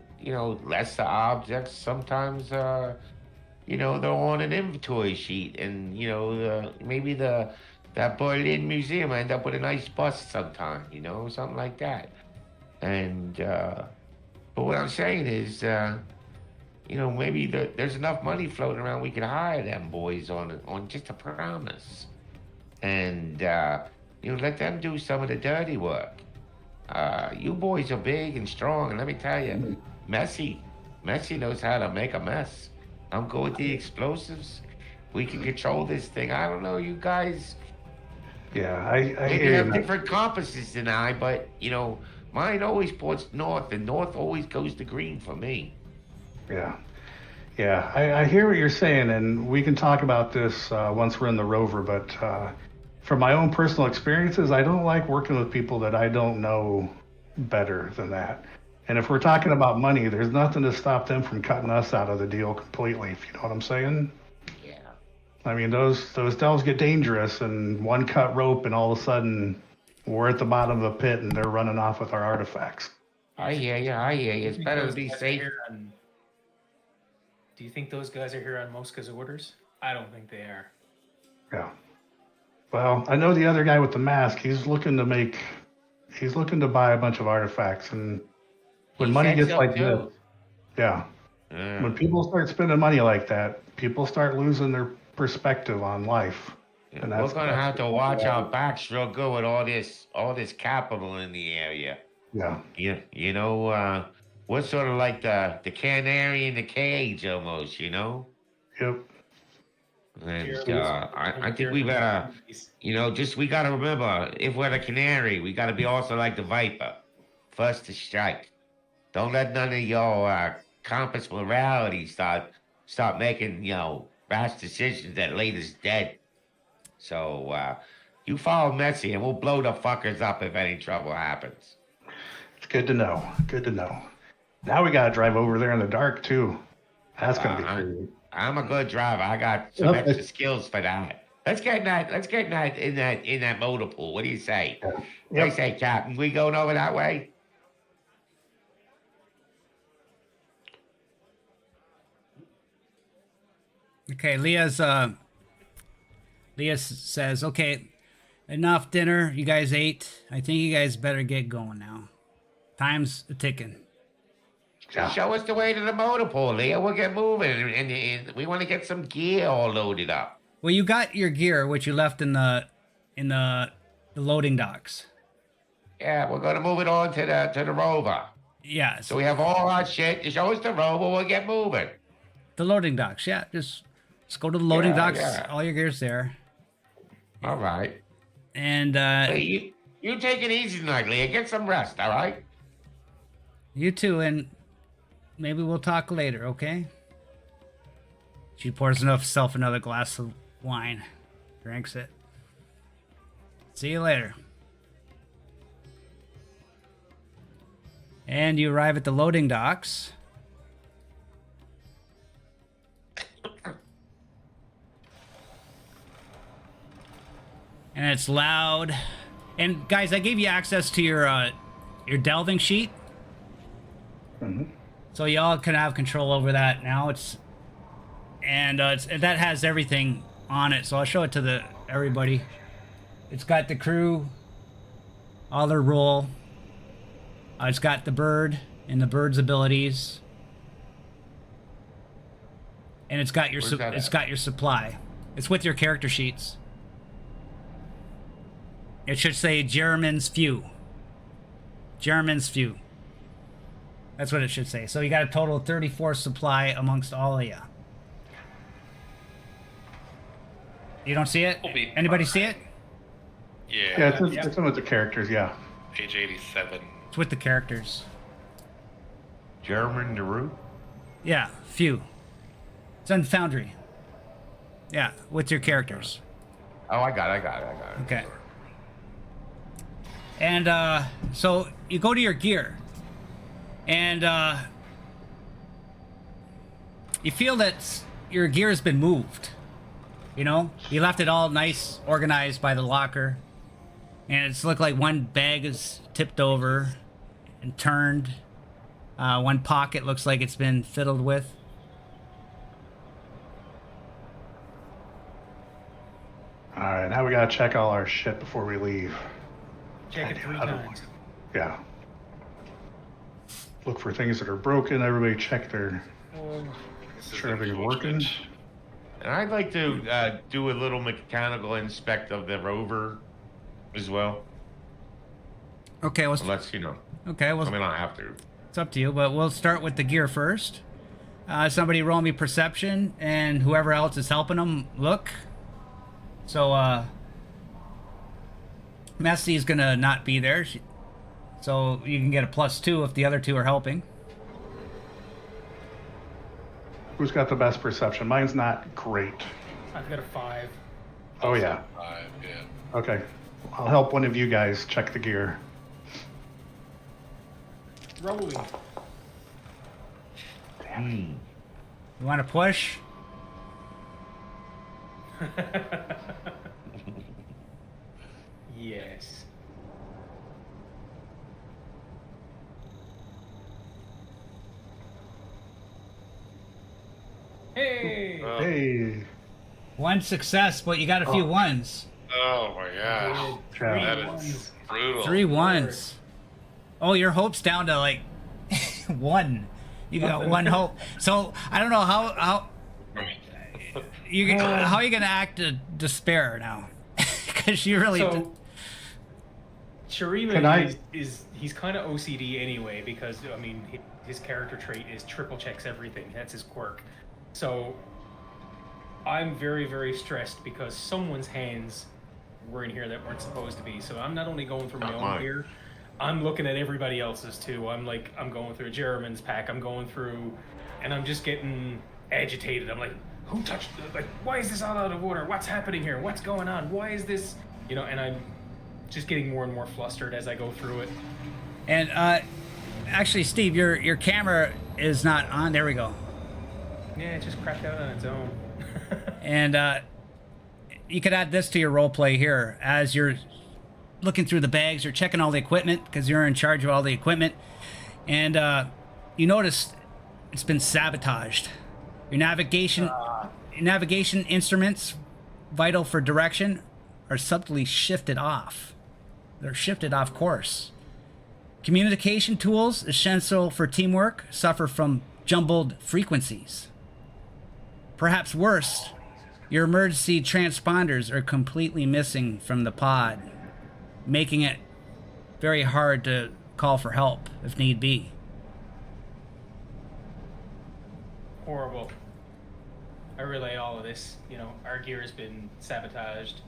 lesser objects sometimes, they're on an inventory sheet, and, maybe that Berlin museum end up with a nice bust sometime, something like that. And, but what I'm saying is, maybe there's enough money floating around we could hire them boys on just a promise. And, let them do some of the dirty work. You boys are big and strong, and let me tell you, Messi knows how to make a mess. I'm good with the explosives. We can control this thing. I don't know, you guys. Yeah, I Maybe hear have you. different compasses than I, but, mine always points north, and north always goes to green for me. Yeah. Yeah, I hear what you're saying, and we can talk about this once we're in the rover, but from my own personal experiences, I don't like working with people that I don't know better than that. And if we're talking about money, there's nothing to stop them from cutting us out of the deal completely, if you know what I'm saying. Yeah. I mean, those delves get dangerous, and one cut rope, and all of a sudden, we're at the bottom of a pit, and they're running off with our artifacts. I hear you. It's better to be safe. Do you think those guys are here on Mosca's orders? I don't think they are. Yeah. Well, I know the other guy with the mask, he's looking to make He's looking to buy a bunch of artifacts, and when He money said gets so, like too. this, yeah, Yeah. when people start spending money like that, people start losing their perspective on life, and We're gonna that's have to watch our backs real good with all this capital in the area. yeah. We're sort of like the canary in the cage almost, Yep. And Jeremy's I think we Jeremy's better, movies. just we gotta remember, if we're the canary, we gotta be also like the viper, first to strike. Don't let none of your compass morality start making rash decisions that laid us dead. So you follow Messi, and we'll blow the fuckers up if any trouble happens. It's good to know. Good to know. Now we gotta drive over there in the dark too. That's gonna be Uh, crazy. I'm a good driver. I got some Okay. extra skills for that. Let's get in that. Let's get in that motor pool. What do you say? Yeah. What do you Yep. say, Captain? We going over that way? Okay, Leah says, "Okay, enough dinner. You guys ate. I think you guys better get going now. Time's a ticking." Yeah. Show us the way to the motor pool, Leah. We'll get moving, and we want to get some gear all loaded up. Well, you got your gear, which you left in the loading docks. Yeah, we're gonna move it on to the rover. Yes, So we have all our shit. You show us the rover, we'll get moving. the loading docks. Yeah, just go to the loading Yeah, docks. yeah. All your gear's there, All right. and Hey, you take it easy tonight, Leah. Get some rest, all right? you too. And maybe we'll talk later. Okay? She pours herself another glass of wine, drinks it. See you later. And you arrive at the loading docks. And it's loud. And guys, I gave you access to your delving sheet. Mhm. So y'all can have control over that now. That has everything on it. So I'll show it to everybody. It's got the crew, all their role. It's got the bird and the bird's abilities, and it's got your Where's that it's at? got your supply. It's with your character sheets. It should say German's few. German's few. That's what it should say. So you got a total of 34 supply amongst all of you. You don't see it? We'll be Anybody fine. see it? Yeah, Yeah, it's in with the characters. Yeah. page 87. It's with the characters. German Naru? Yeah, few. It's on Foundry. Yeah, with your characters. Oh, I got it. Okay. And so you go to your gear, and you feel that your gear has been moved. You left it all nice, organized by the locker, and it's looked like one bag is tipped over and turned. One pocket looks like it's been fiddled with. All right, now we gotta check all our shit before we leave. Check it 3 I don't times. Yeah. Look for things that are broken. Everybody check their. This Sure is everything's unfortunate. working. And I'd like to do a little mechanical inspect of the rover as well. Okay, well, Unless, okay, well, I mean, I don't have to. it's up to you, but we'll start with the gear first. Somebody roll me perception, and whoever else is helping them, look. So, Messi's gonna not be there, so you can get a +2 if the other two are helping. Who's got the best perception? Mine's not great. I've got a 5. Oh yeah. 5, yeah. Okay. I'll help one of you guys check the gear. Rolling. You want to push? Yes. Hey! Oh, Hey. One success, but you got a few Oh. ones. Oh my gosh. Three That ones. is brutal. 3 1s. Oh, your hope's down to like 1. You got 1 hope. So I don't know how how you gonna act to despair now, because you really. So, Can Sharima I- he's kind of OCD anyway, because I mean his character trait is triple checks everything. That's his quirk. So I'm very, very stressed because someone's hands were in here that weren't supposed to be. So I'm not only going through my Not own mine. gear, I'm looking at everybody else's too. I'm going through Jeremy's pack. I'm going through, and I'm just getting agitated. I'm like, who touched? Like, why is this all out of order? What's happening here? What's going on? Why is this? You know, and I'm just getting more and more flustered as I go through it. And actually, Steve, your camera is not on. There we go. Yeah, it just crapped out on its own. And you could add this to your role play here as you're looking through the bags. You're checking all the equipment because you're in charge of all the equipment, and you notice it's been sabotaged. Your navigation instruments, vital for direction, are subtly shifted off. They're shifted off course. Communication tools, essential for teamwork, suffer from jumbled frequencies. Perhaps worse, your emergency transponders are completely missing from the pod, making it very hard to call for help if need be. Horrible. I relay all of this. You know, our gear has been sabotaged.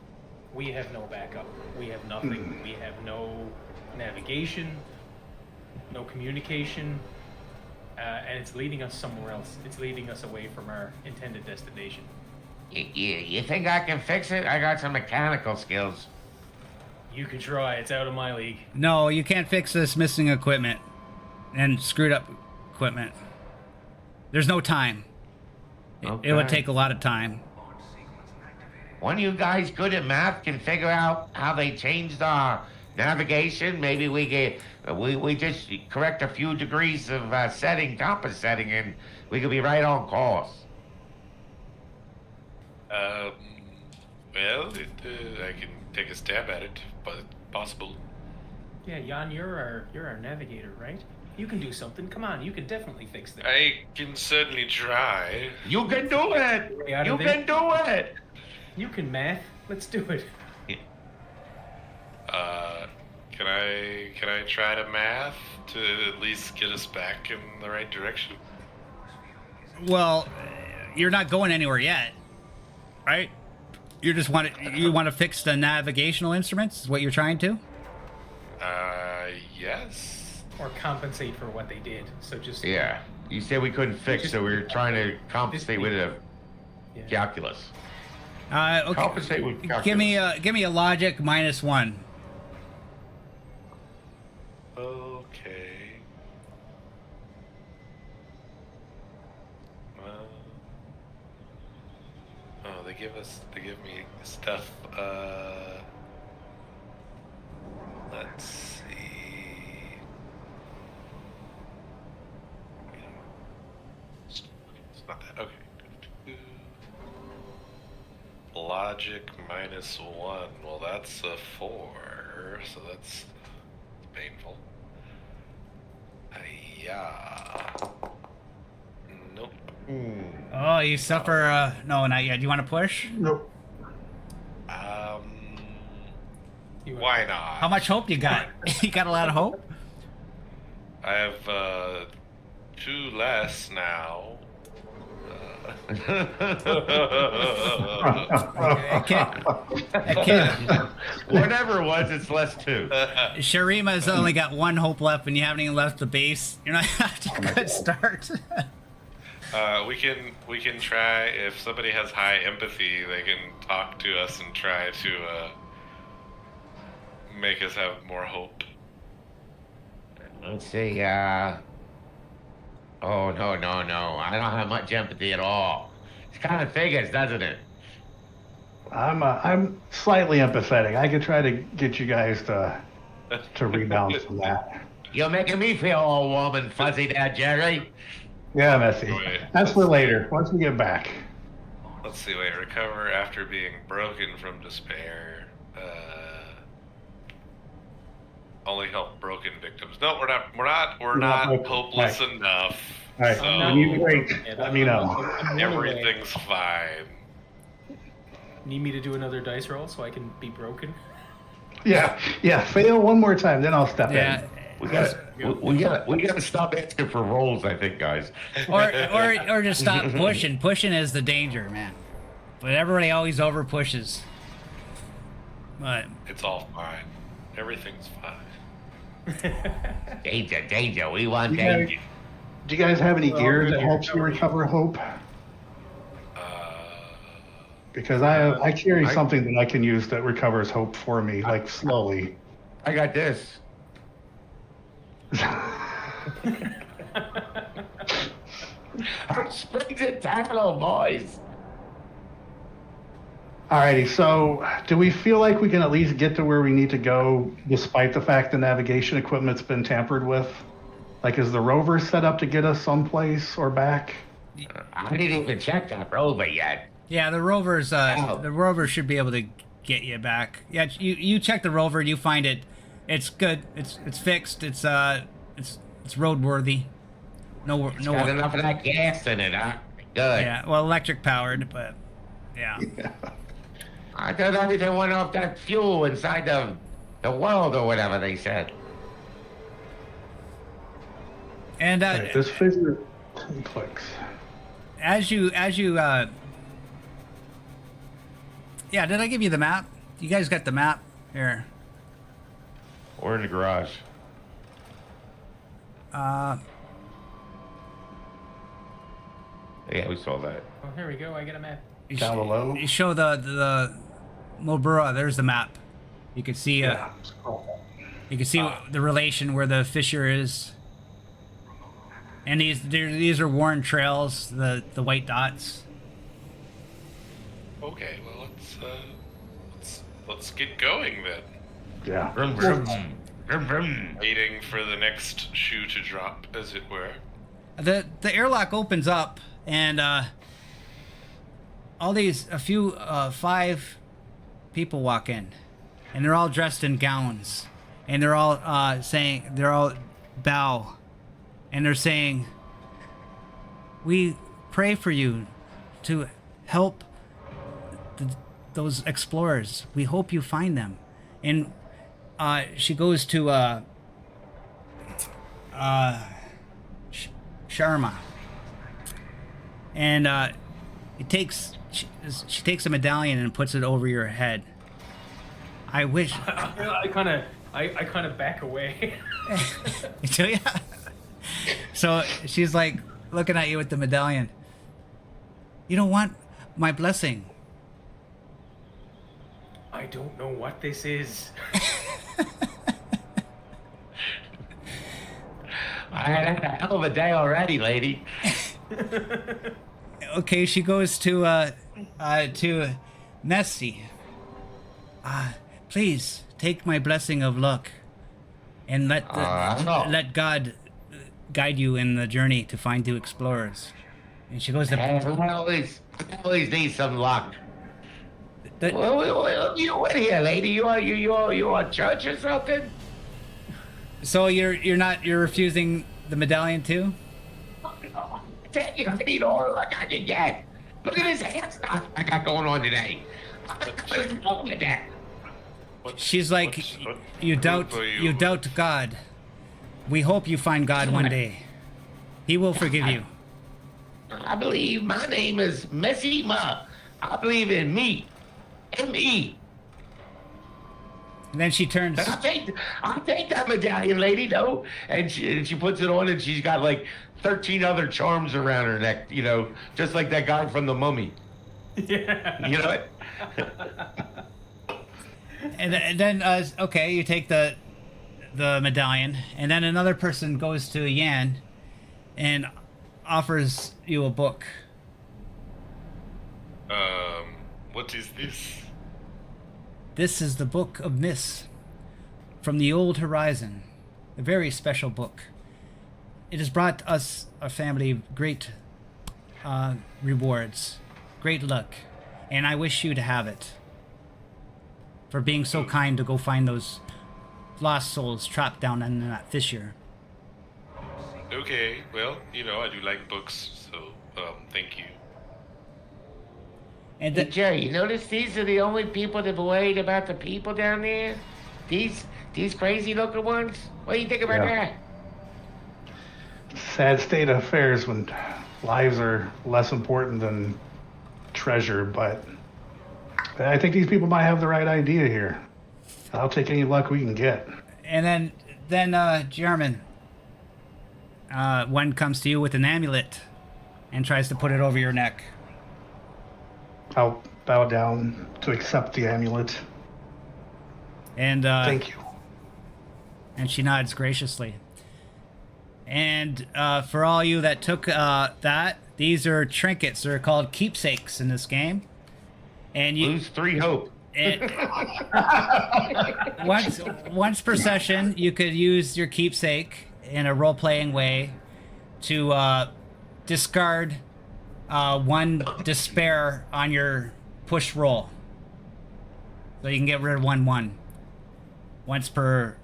We have no backup. We have nothing. We have no navigation, no communication, and it's leading us somewhere else. It's leading us away from our intended destination. You think I can fix it? I got some mechanical skills. You can try. It's out of my league. No, you can't fix this missing equipment and screwed up equipment. There's no time. It would Okay. take a lot of time. One of you guys good at math can figure out how they changed our navigation. Maybe we just correct a few degrees of compass setting, and we could be right on course. Well, I can take a stab at it, but possible. Yeah, Jan, you're our navigator, right? You can do something. Come on, you can definitely fix this. I can certainly try. You can do it. Way out You of there. can do it. You can math. Let's do it. Can I try to math to at least get us back in the right direction? Well, you're not going anywhere yet, right? You want to fix the navigational instruments? Is what you're trying to? Yes. Or compensate for what they did. So just Yeah. You said we couldn't fix, so we were trying to compensate with a Yeah. calculus. Okay. Compensate with calculus. Give me a logic -1. Okay. Well. Oh, they give me stuff. Let's see. It's not that. Okay. Logic -1. Well, that's a 4, so that's painful. Yeah. Nope. Oh, you suffer. No, not yet. Do you want to push? Nope. Why not? How much hope you got? You got a lot of hope. I have 2 less now. Whatever it was, it's less two. Sharima's only got 1 hope left, and you haven't even left the base. You're not off to a good start. We can try, if somebody has high empathy, they can talk to us and try to make us have more hope. Let's see, oh, no. I don't have much empathy at all. It kind of figures, doesn't it? I'm slightly empathetic. I could try to get you guys to rebound from that. You're making me feel all warm and fuzzy there, Jerry. Yeah, Messy. Wait. That's for later. Once we get back. Let's see. Wait. Recover after being broken from despair. Only help broken victims. No, we're not. We're not broken. hopeless Right. enough. All right. So When you break, let me know. I'm one away. everything's fine. Need me to do another dice roll so I can be broken? Yeah. Fail one more time, then I'll step Yeah. in. We gotta stop asking for rolls, I think, guys. Or just stop pushing. Pushing is the danger, man. But everybody always over pushes. But It's all fine. Everything's fine. Danger. We want You guys- danger. Do you guys have any Well, gear good that gear. helps you recover hope? Uh, Because I carry something that I can use that recovers hope for me, like slowly. I got this. Springs and tackle, boys. Alrighty, so do we feel like we can at least get to where we need to go despite the fact the navigation equipment's been tampered with? Like, is the rover set up to get us someplace or back? I didn't even check that rover yet. yeah, the rover should be able to get you back. Yeah, you check the rover, you find it. It's good. It's fixed. It's roadworthy. No Got enough of that gas in it, huh? Good. Yeah, well, electric powered, but yeah. I thought everything went off that fuel inside the world or whatever they said. And Alright, this figure 10 clicks. as you yeah, did I give you the map? You guys got the map here. Or in the garage. Yeah, we saw that. Oh, here we go. I get a map. Down below? You show the Mobura. There's the map. You can see Scroll. you can see the relation where the fissure is. And these are worn trails, the white dots. okay. Well, let's get going then. Yeah. Vroom, vroom. Vroom, vroom. Waiting for the next shoe to drop, as it were. The airlock opens up, and a few 5 people walk in, and they're all dressed in gowns, and they're all bow, and they're saying, "We pray for you to help those explorers. We hope you find them." And she goes to Sharma, and she takes a medallion and puts it over your head. I wish. I kind of back away. Do ya? So she's like looking at you with the medallion. You don't want my blessing. I don't know what this is. I had a hell of a day already, lady. Okay, she goes to Nessie. Please take my blessing of luck, and let God guide you in the journey to find the explorers. And she goes to. I always need some luck. The- You what here, lady? You on church or something? So you're refusing the medallion too? I need all the luck I can get. Look at this hand stuff I got going on today. What's wrong with that? She's like, What you doubt group are you doubt God. We hope you find God one day. He will forgive you. I believe my name is Messy Ma. I believe in me. M-E. And then she turns. I'll take that medallion, lady, though. And she puts it on, and she's got like 13 other charms around her neck, you know, just like that guy from The Mummy. Yeah. You know what? And then okay, you take the medallion, and then another person goes to Yan and offers you a book. What is this? This is the Book of Myths from the Old Horizon, a very special book. It has brought us, our family, great rewards. great luck, and I wish you to have it. For being so kind to go find those lost souls trapped down in that fissure. Okay, well, I do like books, so thank you. And Hey, Jerry, you notice these are the only people that worried about the people down there? These crazy looking ones? What do you think about Yeah. that? Sad state of affairs when lives are less important than treasure, but I think these people might have the right idea here. I'll take any luck we can get. And then German, one comes to you with an amulet and tries to put it over your neck. I'll bow down to accept the amulet. And Thank you. and she nods graciously. And for all you that took that, these are trinkets. They're called keepsakes in this game. And you Lose 3 hope. and once per session, you could use your keepsake in a role-playing way to discard 1 despair on your push roll. So you can get rid of 1/1 once per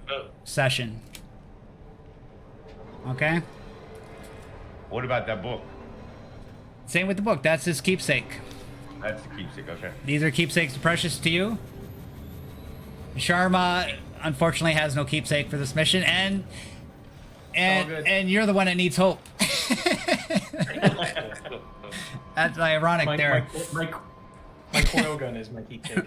session. Okay? What about that book? Same with the book. That's his keepsake. That's the keepsake, okay. These are keepsakes precious to you. Sharma, unfortunately, has no keepsake for this mission, and all good. and you're the one that needs hope. That's ironic there. My coil gun is my keepsake.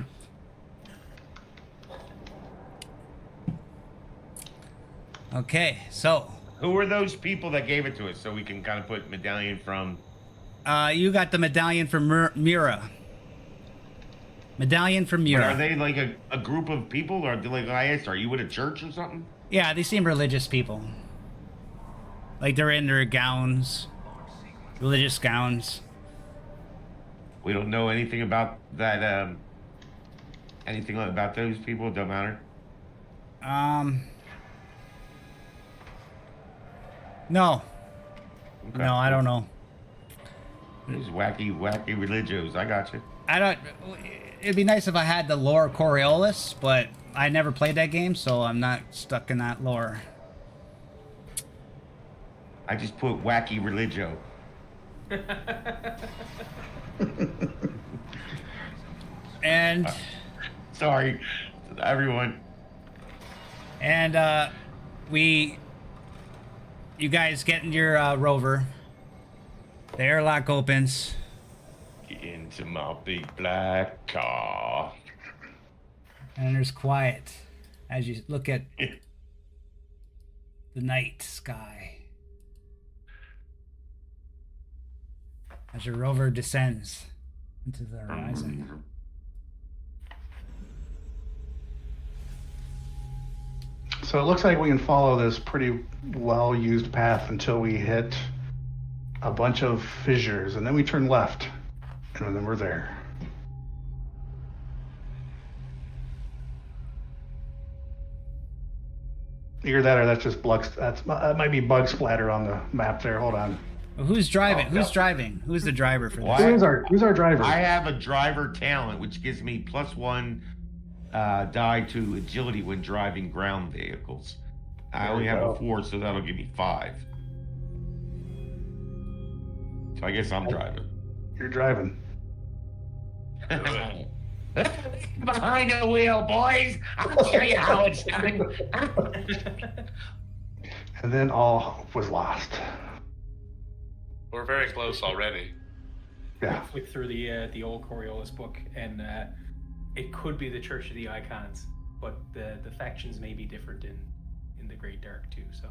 Okay, so Who were those people that gave it to us so we can kind of put medallion from... you got the medallion from Mira. Medallion from But Mira. are they like a group of people? Or like I asked, are you at a church or something? Yeah, they seem religious people. Like they're in their gowns, religious gowns. We don't know anything about that, anything about those people? Don't matter? No. Okay. No, I don't know. These wacky religios. I got you. I don't. It'd be nice if I had the lore of Coriolis, but I never played that game, so I'm not stuck in that lore. I just put wacky religio. And Sorry, everyone. and you guys get in your rover. The airlock opens, Get into my big black car. and there's quiet as you look at the night sky. As your rover descends into the horizon. So it looks like we can follow this pretty well-used path until we hit a bunch of fissures, and then we turn left, and then we're there. Either that or that's just that might be bug splatter on the map there. Hold on. Well, who's driving? Oh, Who's no. driving? Who's the driver for this? What? Who's our driver? I have a driver talent, which gives me +1 die to agility when driving ground vehicles. I There only we have go. a 4, so that'll give me 5. So I guess I'm driving. You're driving. Behind the wheel, boys! I'll show you how it's done. And then all hope was lost. We're very close already. Yeah. Flick through the old Coriolis book, and it could be the Church of the Icons, but the factions may be different in the Great Dark too. So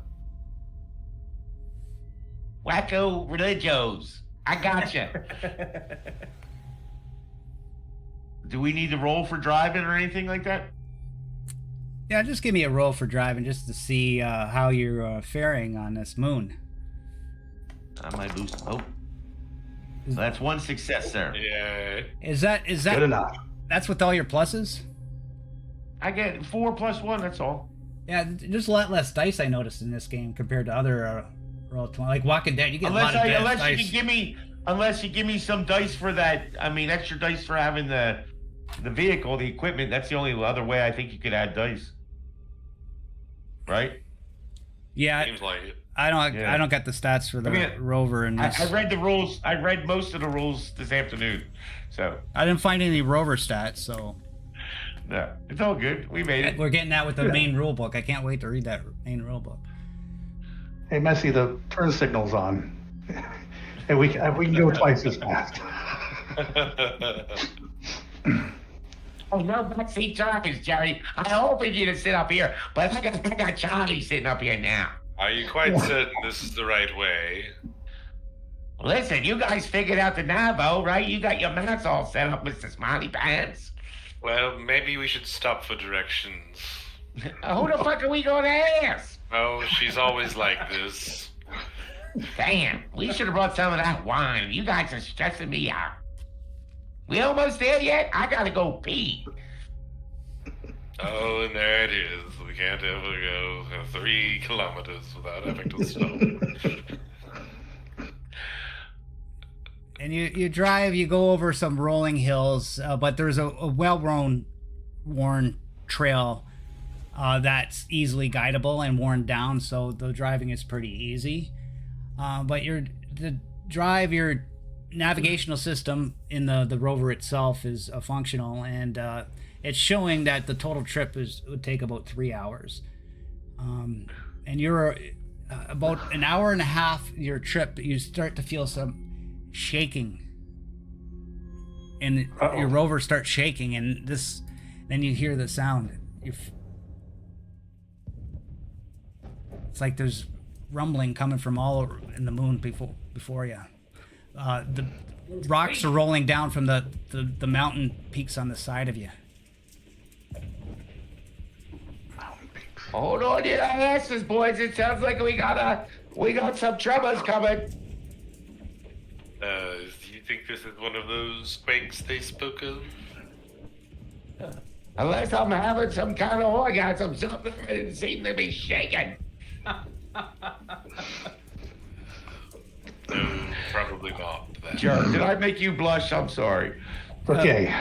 Wacko religios. I gotcha. Do we need to roll for driving or anything like that? Yeah, just give me a roll for driving just to see how you're faring on this moon. I might lose some hope. So that's 1 success there. Yeah. Is that Good enough. that's with all your pluses? I get 4 + 1, that's all. Yeah, there's a lot less dice I noticed in this game compared to other roll 20. Like Walking Dead, you get a lot of Unless you dice. can give me Unless you give me some dice for that. I mean, extra dice for having the vehicle, the equipment. That's the only other way I think you could add dice. Right? Yeah, Seems like it. I don't Yeah. I don't get the stats for the rover in this. I read the rules. I read most of the rules this afternoon. So I didn't find any rover stats, so no, it's all good. We made it. we're getting that with the main rule book. I can't wait to read that main rule book. Hey, Messy, the turn signal's on. And we can go twice as fast. Oh, no backseat drivers, Jerry. I offered you to sit up here, but I got Charlie sitting up here now. Are you quite certain this is the right way? Listen, you guys figured out the Navo, right? You got your maps all set up, Mr. Smiley Pants. Well, maybe we should stop for directions. Who the fuck are we gonna ask? Oh, she's always like this. Damn, we should have brought some of that wine. You guys are stressing me out. We almost there yet? I gotta go pee. Oh, and there it is. We can't ever go 3 kilometers without having to stop. And you drive, you go over some rolling hills, but there's a well-worn trail that's easily guidable and worn down, so the driving is pretty easy. But your navigational system in the rover itself is functional, and it's showing that the total trip would take about 3 hours. And you're about an hour and a half your trip, you start to feel some shaking, and your rover starts shaking, and then you hear the sound. It's like there's rumbling coming from all over in the moon before you. The rocks are rolling down from the mountain peaks on the side of you. Hold on to your asses, boys. It sounds like we got some troubles coming. Do you think this is one of those quakes they spoke of? Unless I'm having some kind of orgasm, something doesn't seem to be shaking. No, probably not. Then. Jerk, did I make you blush? I'm sorry. Okay.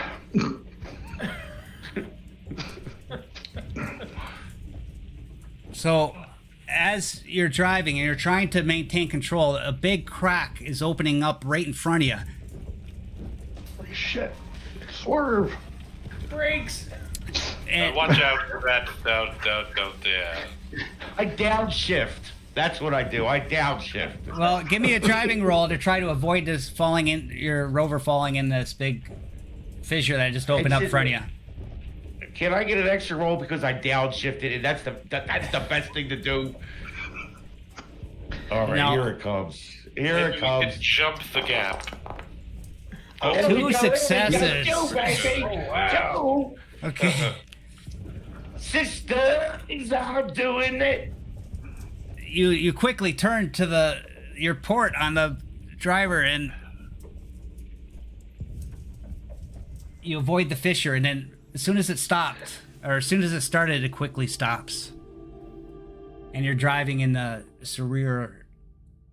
So, as you're driving and you're trying to maintain control, a big crack is opening up right in front of you. Holy shit. Swerve. Brakes! And Watch out for that don't there. I downshift. That's what I do. I downshift. well, give me a driving roll to try to avoid your rover falling in this big fissure that just opened up in front of you. Can I get an extra roll because I downshifted, and that's the best thing to do. All right, No. here it comes. Here Maybe it we comes. could jump the gap. There we Two go. successes. Two, baby. Two. Okay. Sisters are doing it. You quickly turn to your port on the driver, and you avoid the fissure, and then as soon as it stopped, or as soon as it started, it quickly stops. And you're driving in the surreal,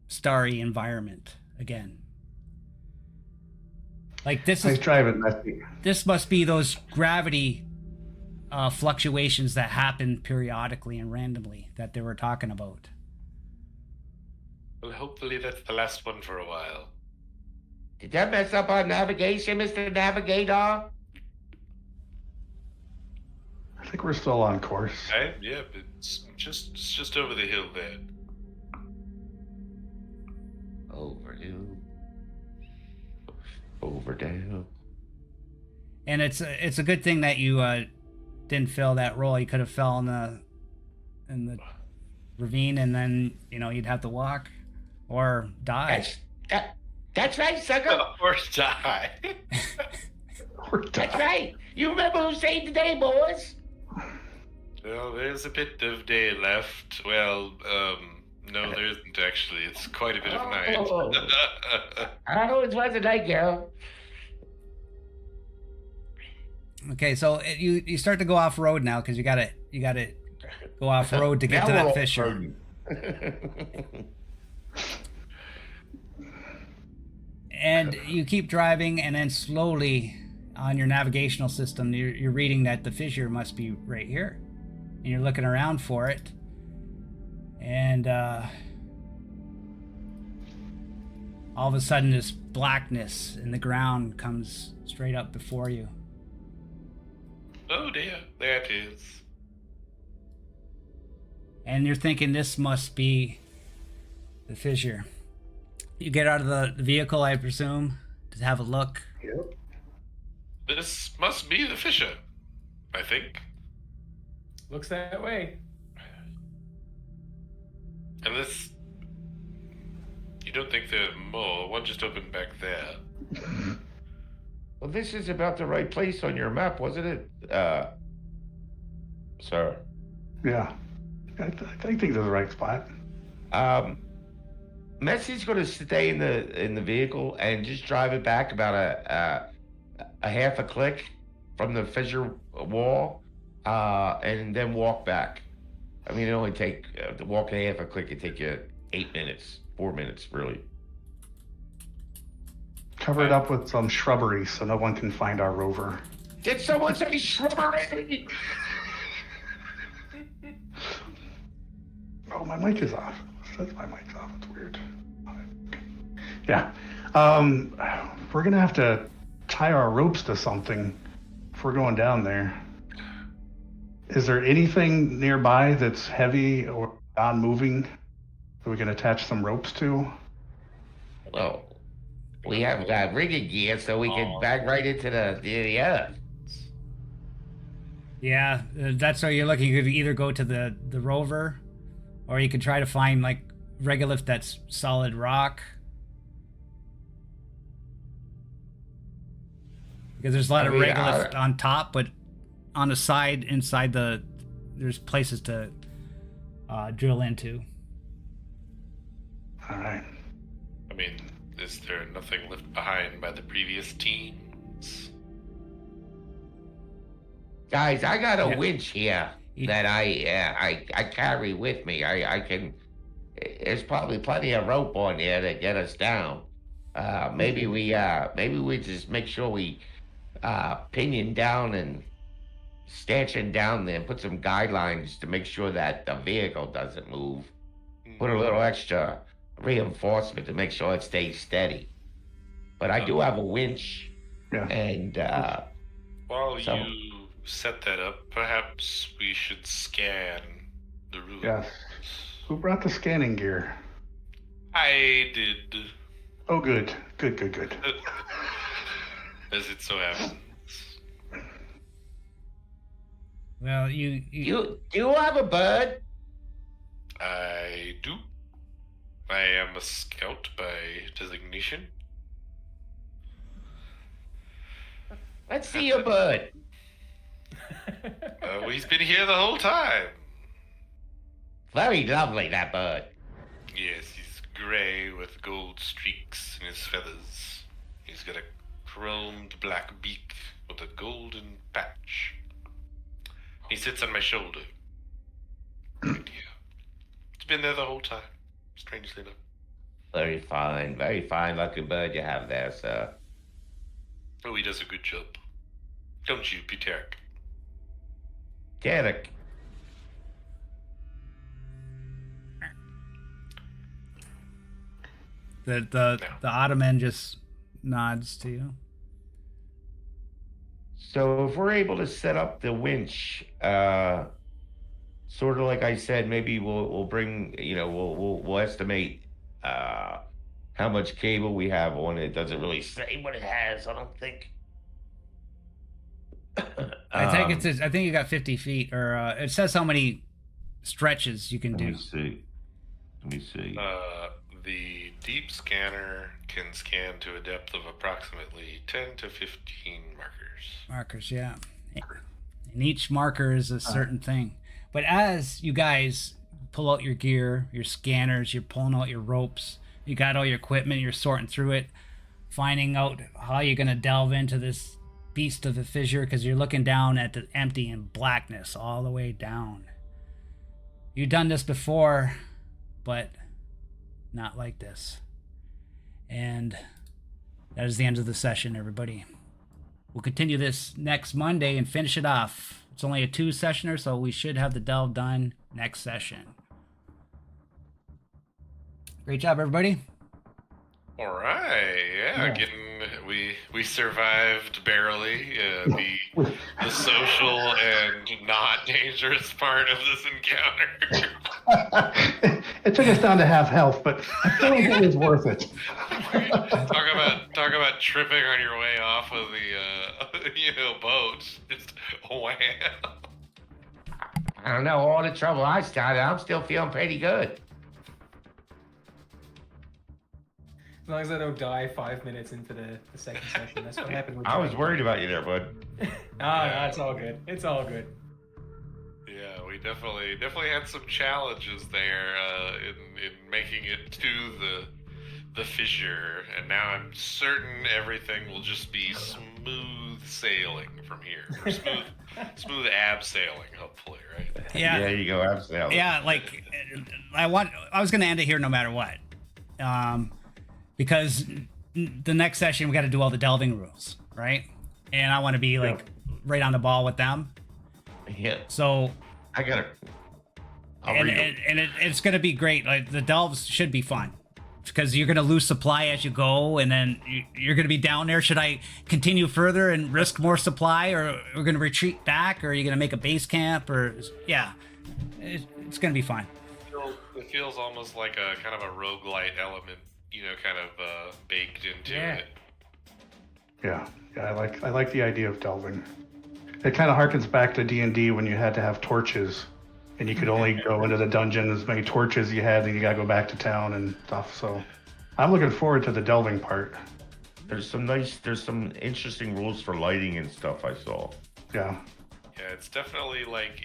starry environment again. Like this Nice is driving, Messy. this must be those gravity fluctuations that happen periodically and randomly that they were talking about. Well, hopefully that's the last one for a while. Did that mess up our navigation, Mr. Navigator? I think we're still on course. Okay, yeah, it's just over the hill there. Over hill. Over down. And it's a good thing that you didn't fail that roll. You could have fell in the ravine, and then you'd have to walk or die. That's right, sucker. Or die. That's right. You remember who saved the day, boys? Well, there's a bit of day left. Well, no, there isn't actually. It's quite a bit of night. Oh, it was a night, girl. Okay, so you start to go off road now because you gotta go off road to get to that fissure. And you keep driving, and then slowly on your navigational system, you're reading that the fissure must be right here. And you're looking around for it. And all of a sudden, this blackness in the ground comes straight up before you. Oh dear, there it is. And you're thinking this must be the fissure. You get out of the vehicle, I presume, to have a look. Yep. This must be the fissure, I think. Looks that way. And this... You don't think there are more? One just opened back there. Well, this is about the right place on your map, wasn't it, sir? Yeah. I think this is the right spot. Messi's going to stay in the vehicle and just drive it back about a half a click from the fissure wall, and then walk back. I mean, it only take to walk a half a click. It take you 8 minutes, 4 minutes, really. Cover it up with some shrubbery so no one can find our rover. Did someone say shrubbery? Oh, my mic is off. It says my mic's off. It's weird. Yeah. We're going to have to tie our ropes to something if we're going down there. Is there anything nearby that's heavy or non-moving that we can attach some ropes to? Well, we have got rigging gear, so we can back right into the earth. Yeah, that's what you're looking. You could either go to the rover, or you could try to find like regolith that's solid rock. Because there's a lot of regolith on top, but on the side, inside there's places to drill into. All right. I mean, is there nothing left behind by the previous teams? Guys, I got a winch here that I carry with me. I can. There's probably plenty of rope on there to get us down. Maybe we just make sure we pinion down and stanchion down there and put some guidelines to make sure that the vehicle doesn't move. Put a little extra reinforcement to make sure it stays steady. But I do have a winch. Yeah. And while you set that up, perhaps we should scan the ruins. Yes. Who brought the scanning gear? I did. Oh, good. Good. As it so happens. Well, you have a bird? I do. I am a scout by designation. Let's see your bird. He's been here the whole time. Very lovely, that bird. Yes, he's gray with gold streaks in his feathers. He's got a chromed black beak with a golden patch. He sits on my shoulder. Right here. It's been there the whole time, strangely enough. Very fine looking bird you have there, sir. Oh, he does a good job. Don't you, Peter? Derek. the Ottoman just nods to you. So if we're able to set up the winch, sort of like I said, maybe we'll bring, we'll estimate how much cable we have on it. It doesn't really say what it has, I don't think. I think you got 50 feet, or it says how many stretches you can do. Let me see. The deep scanner can scan to a depth of approximately 10 to 15 markers. Yeah. And each marker is a certain thing. But as you guys pull out your gear, your scanners, you're pulling out your ropes, you got all your equipment, you're sorting through it, finding out how you're going to delve into this beast of a fissure, because you're looking down at the empty and blackness all the way down. You've done this before, but not like this. And That is the end of the session, everybody. We'll continue this next Monday and finish it off. It's only a 2-sessioner, so we should have the delve done next session. Great job, everybody. All right, yeah. We survived barely the social and not dangerous part of this encounter. It took us down to half health, but I feel like it was worth it. talk about tripping on your way off of the boat. Just wham. I don't know, all the trouble I started, I'm still feeling pretty good. As long as I don't die 5 minutes into the second session. That's what happened with I was worried about you there, bud. No, it's all good. It's all good. Yeah, we definitely had some challenges there in making it to the fissure, and now I'm certain everything will just be smooth sailing from here. Or smooth abseiling, hopefully, right? Yeah. There you go, absolutely. Yeah, like I was going to end it here no matter what. Because the next session we got to do all the delving rules, right? And I want to be like right on the ball with them. Yeah. So I got it. It's going to be great. Like the delves should be fun because you're going to lose supply as you go, and then you're going to be down there. Should I continue further and risk more supply, or we're going to retreat back, or are you going to make a base camp, or yeah, it's going to be fun. It feels almost like a kind of a roguelite element, kind of baked into it. Yeah, I like the idea of delving. It kind of harkens back to D&D when you had to have torches, and you could only go into the dungeon as many torches you had, and you gotta go back to town and stuff. So, I'm looking forward to the delving part. There's some interesting rules for lighting and stuff I saw. Yeah. Yeah, it's definitely like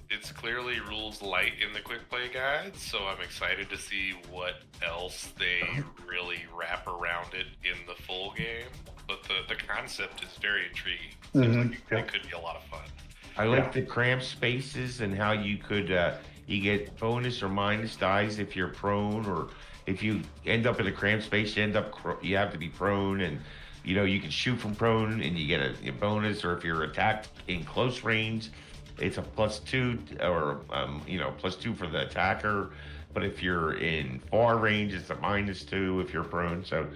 it's clearly rules light in the quick play guide, so I'm excited to see what else they really wrap around it in the full game. But the concept is very intriguing. Seems like it could be a lot of fun. I like the cramped spaces and how you could you get bonus or minus dice if you're prone, or if you end up in a cramped space, you have to be prone, and you can shoot from prone and you get a bonus, or if you're attacked in close range, it's a +2 or +2 for the attacker. But if you're in far range, it's a -2 if you're prone. So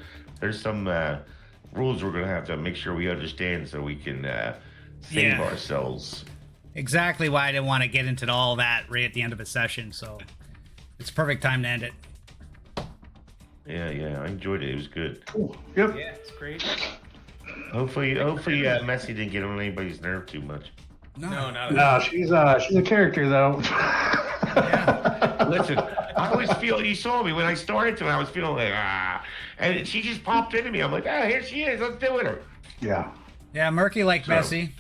there's some rules we're gonna have to make sure we understand so we can save ourselves. Exactly why I didn't want to get into all that right at the end of a session. So it's a perfect time to end it. Yeah, I enjoyed it. It was good. Cool. Yep. Yeah, it's great. Hopefully, Messi didn't get on anybody's nerve too much. No, she's a character though. Listen, I always feel, you saw me when I started to, I was feeling like, and she just popped into me. I'm like, here she is. Let's do it. Her. Yeah, Murky liked Messi.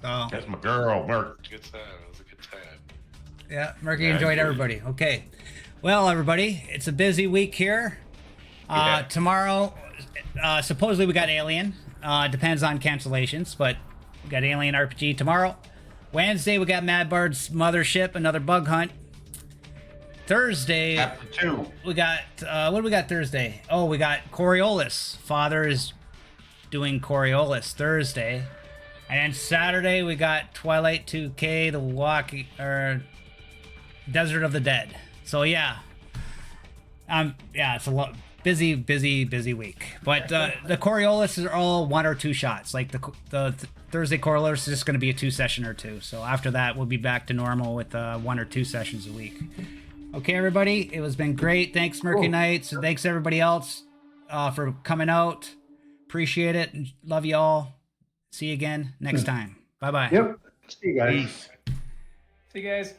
Oh. That's my girl, Murk. Good time. It was a good time. Yeah, Murky enjoyed everybody. Okay. Well, everybody, it's a busy week here. Tomorrow, supposedly we got Alien. Depends on cancellations, but we got Alien RPG tomorrow. Wednesday, we got Mad Bard's Mothership, another bug hunt. Thursday, Chapter 2. we got, what do we got Thursday? Oh, we got Coriolis. Father is doing Coriolis Thursday. And Saturday, we got Twilight 2K, the Desert of the Dead. So yeah, it's a lot busy week. But the Coriolis are all 1 or 2 shots. Like the Thursday Coriolis is just going to be a 2 session or 2. So after that, we'll be back to normal with 1 or 2 sessions a week. Okay, everybody, it has been great. Thanks, Murky Knights, and thanks everybody else for coming out. Appreciate it. Love you all. See you again next time. Bye bye. Yep. See you guys. See you guys.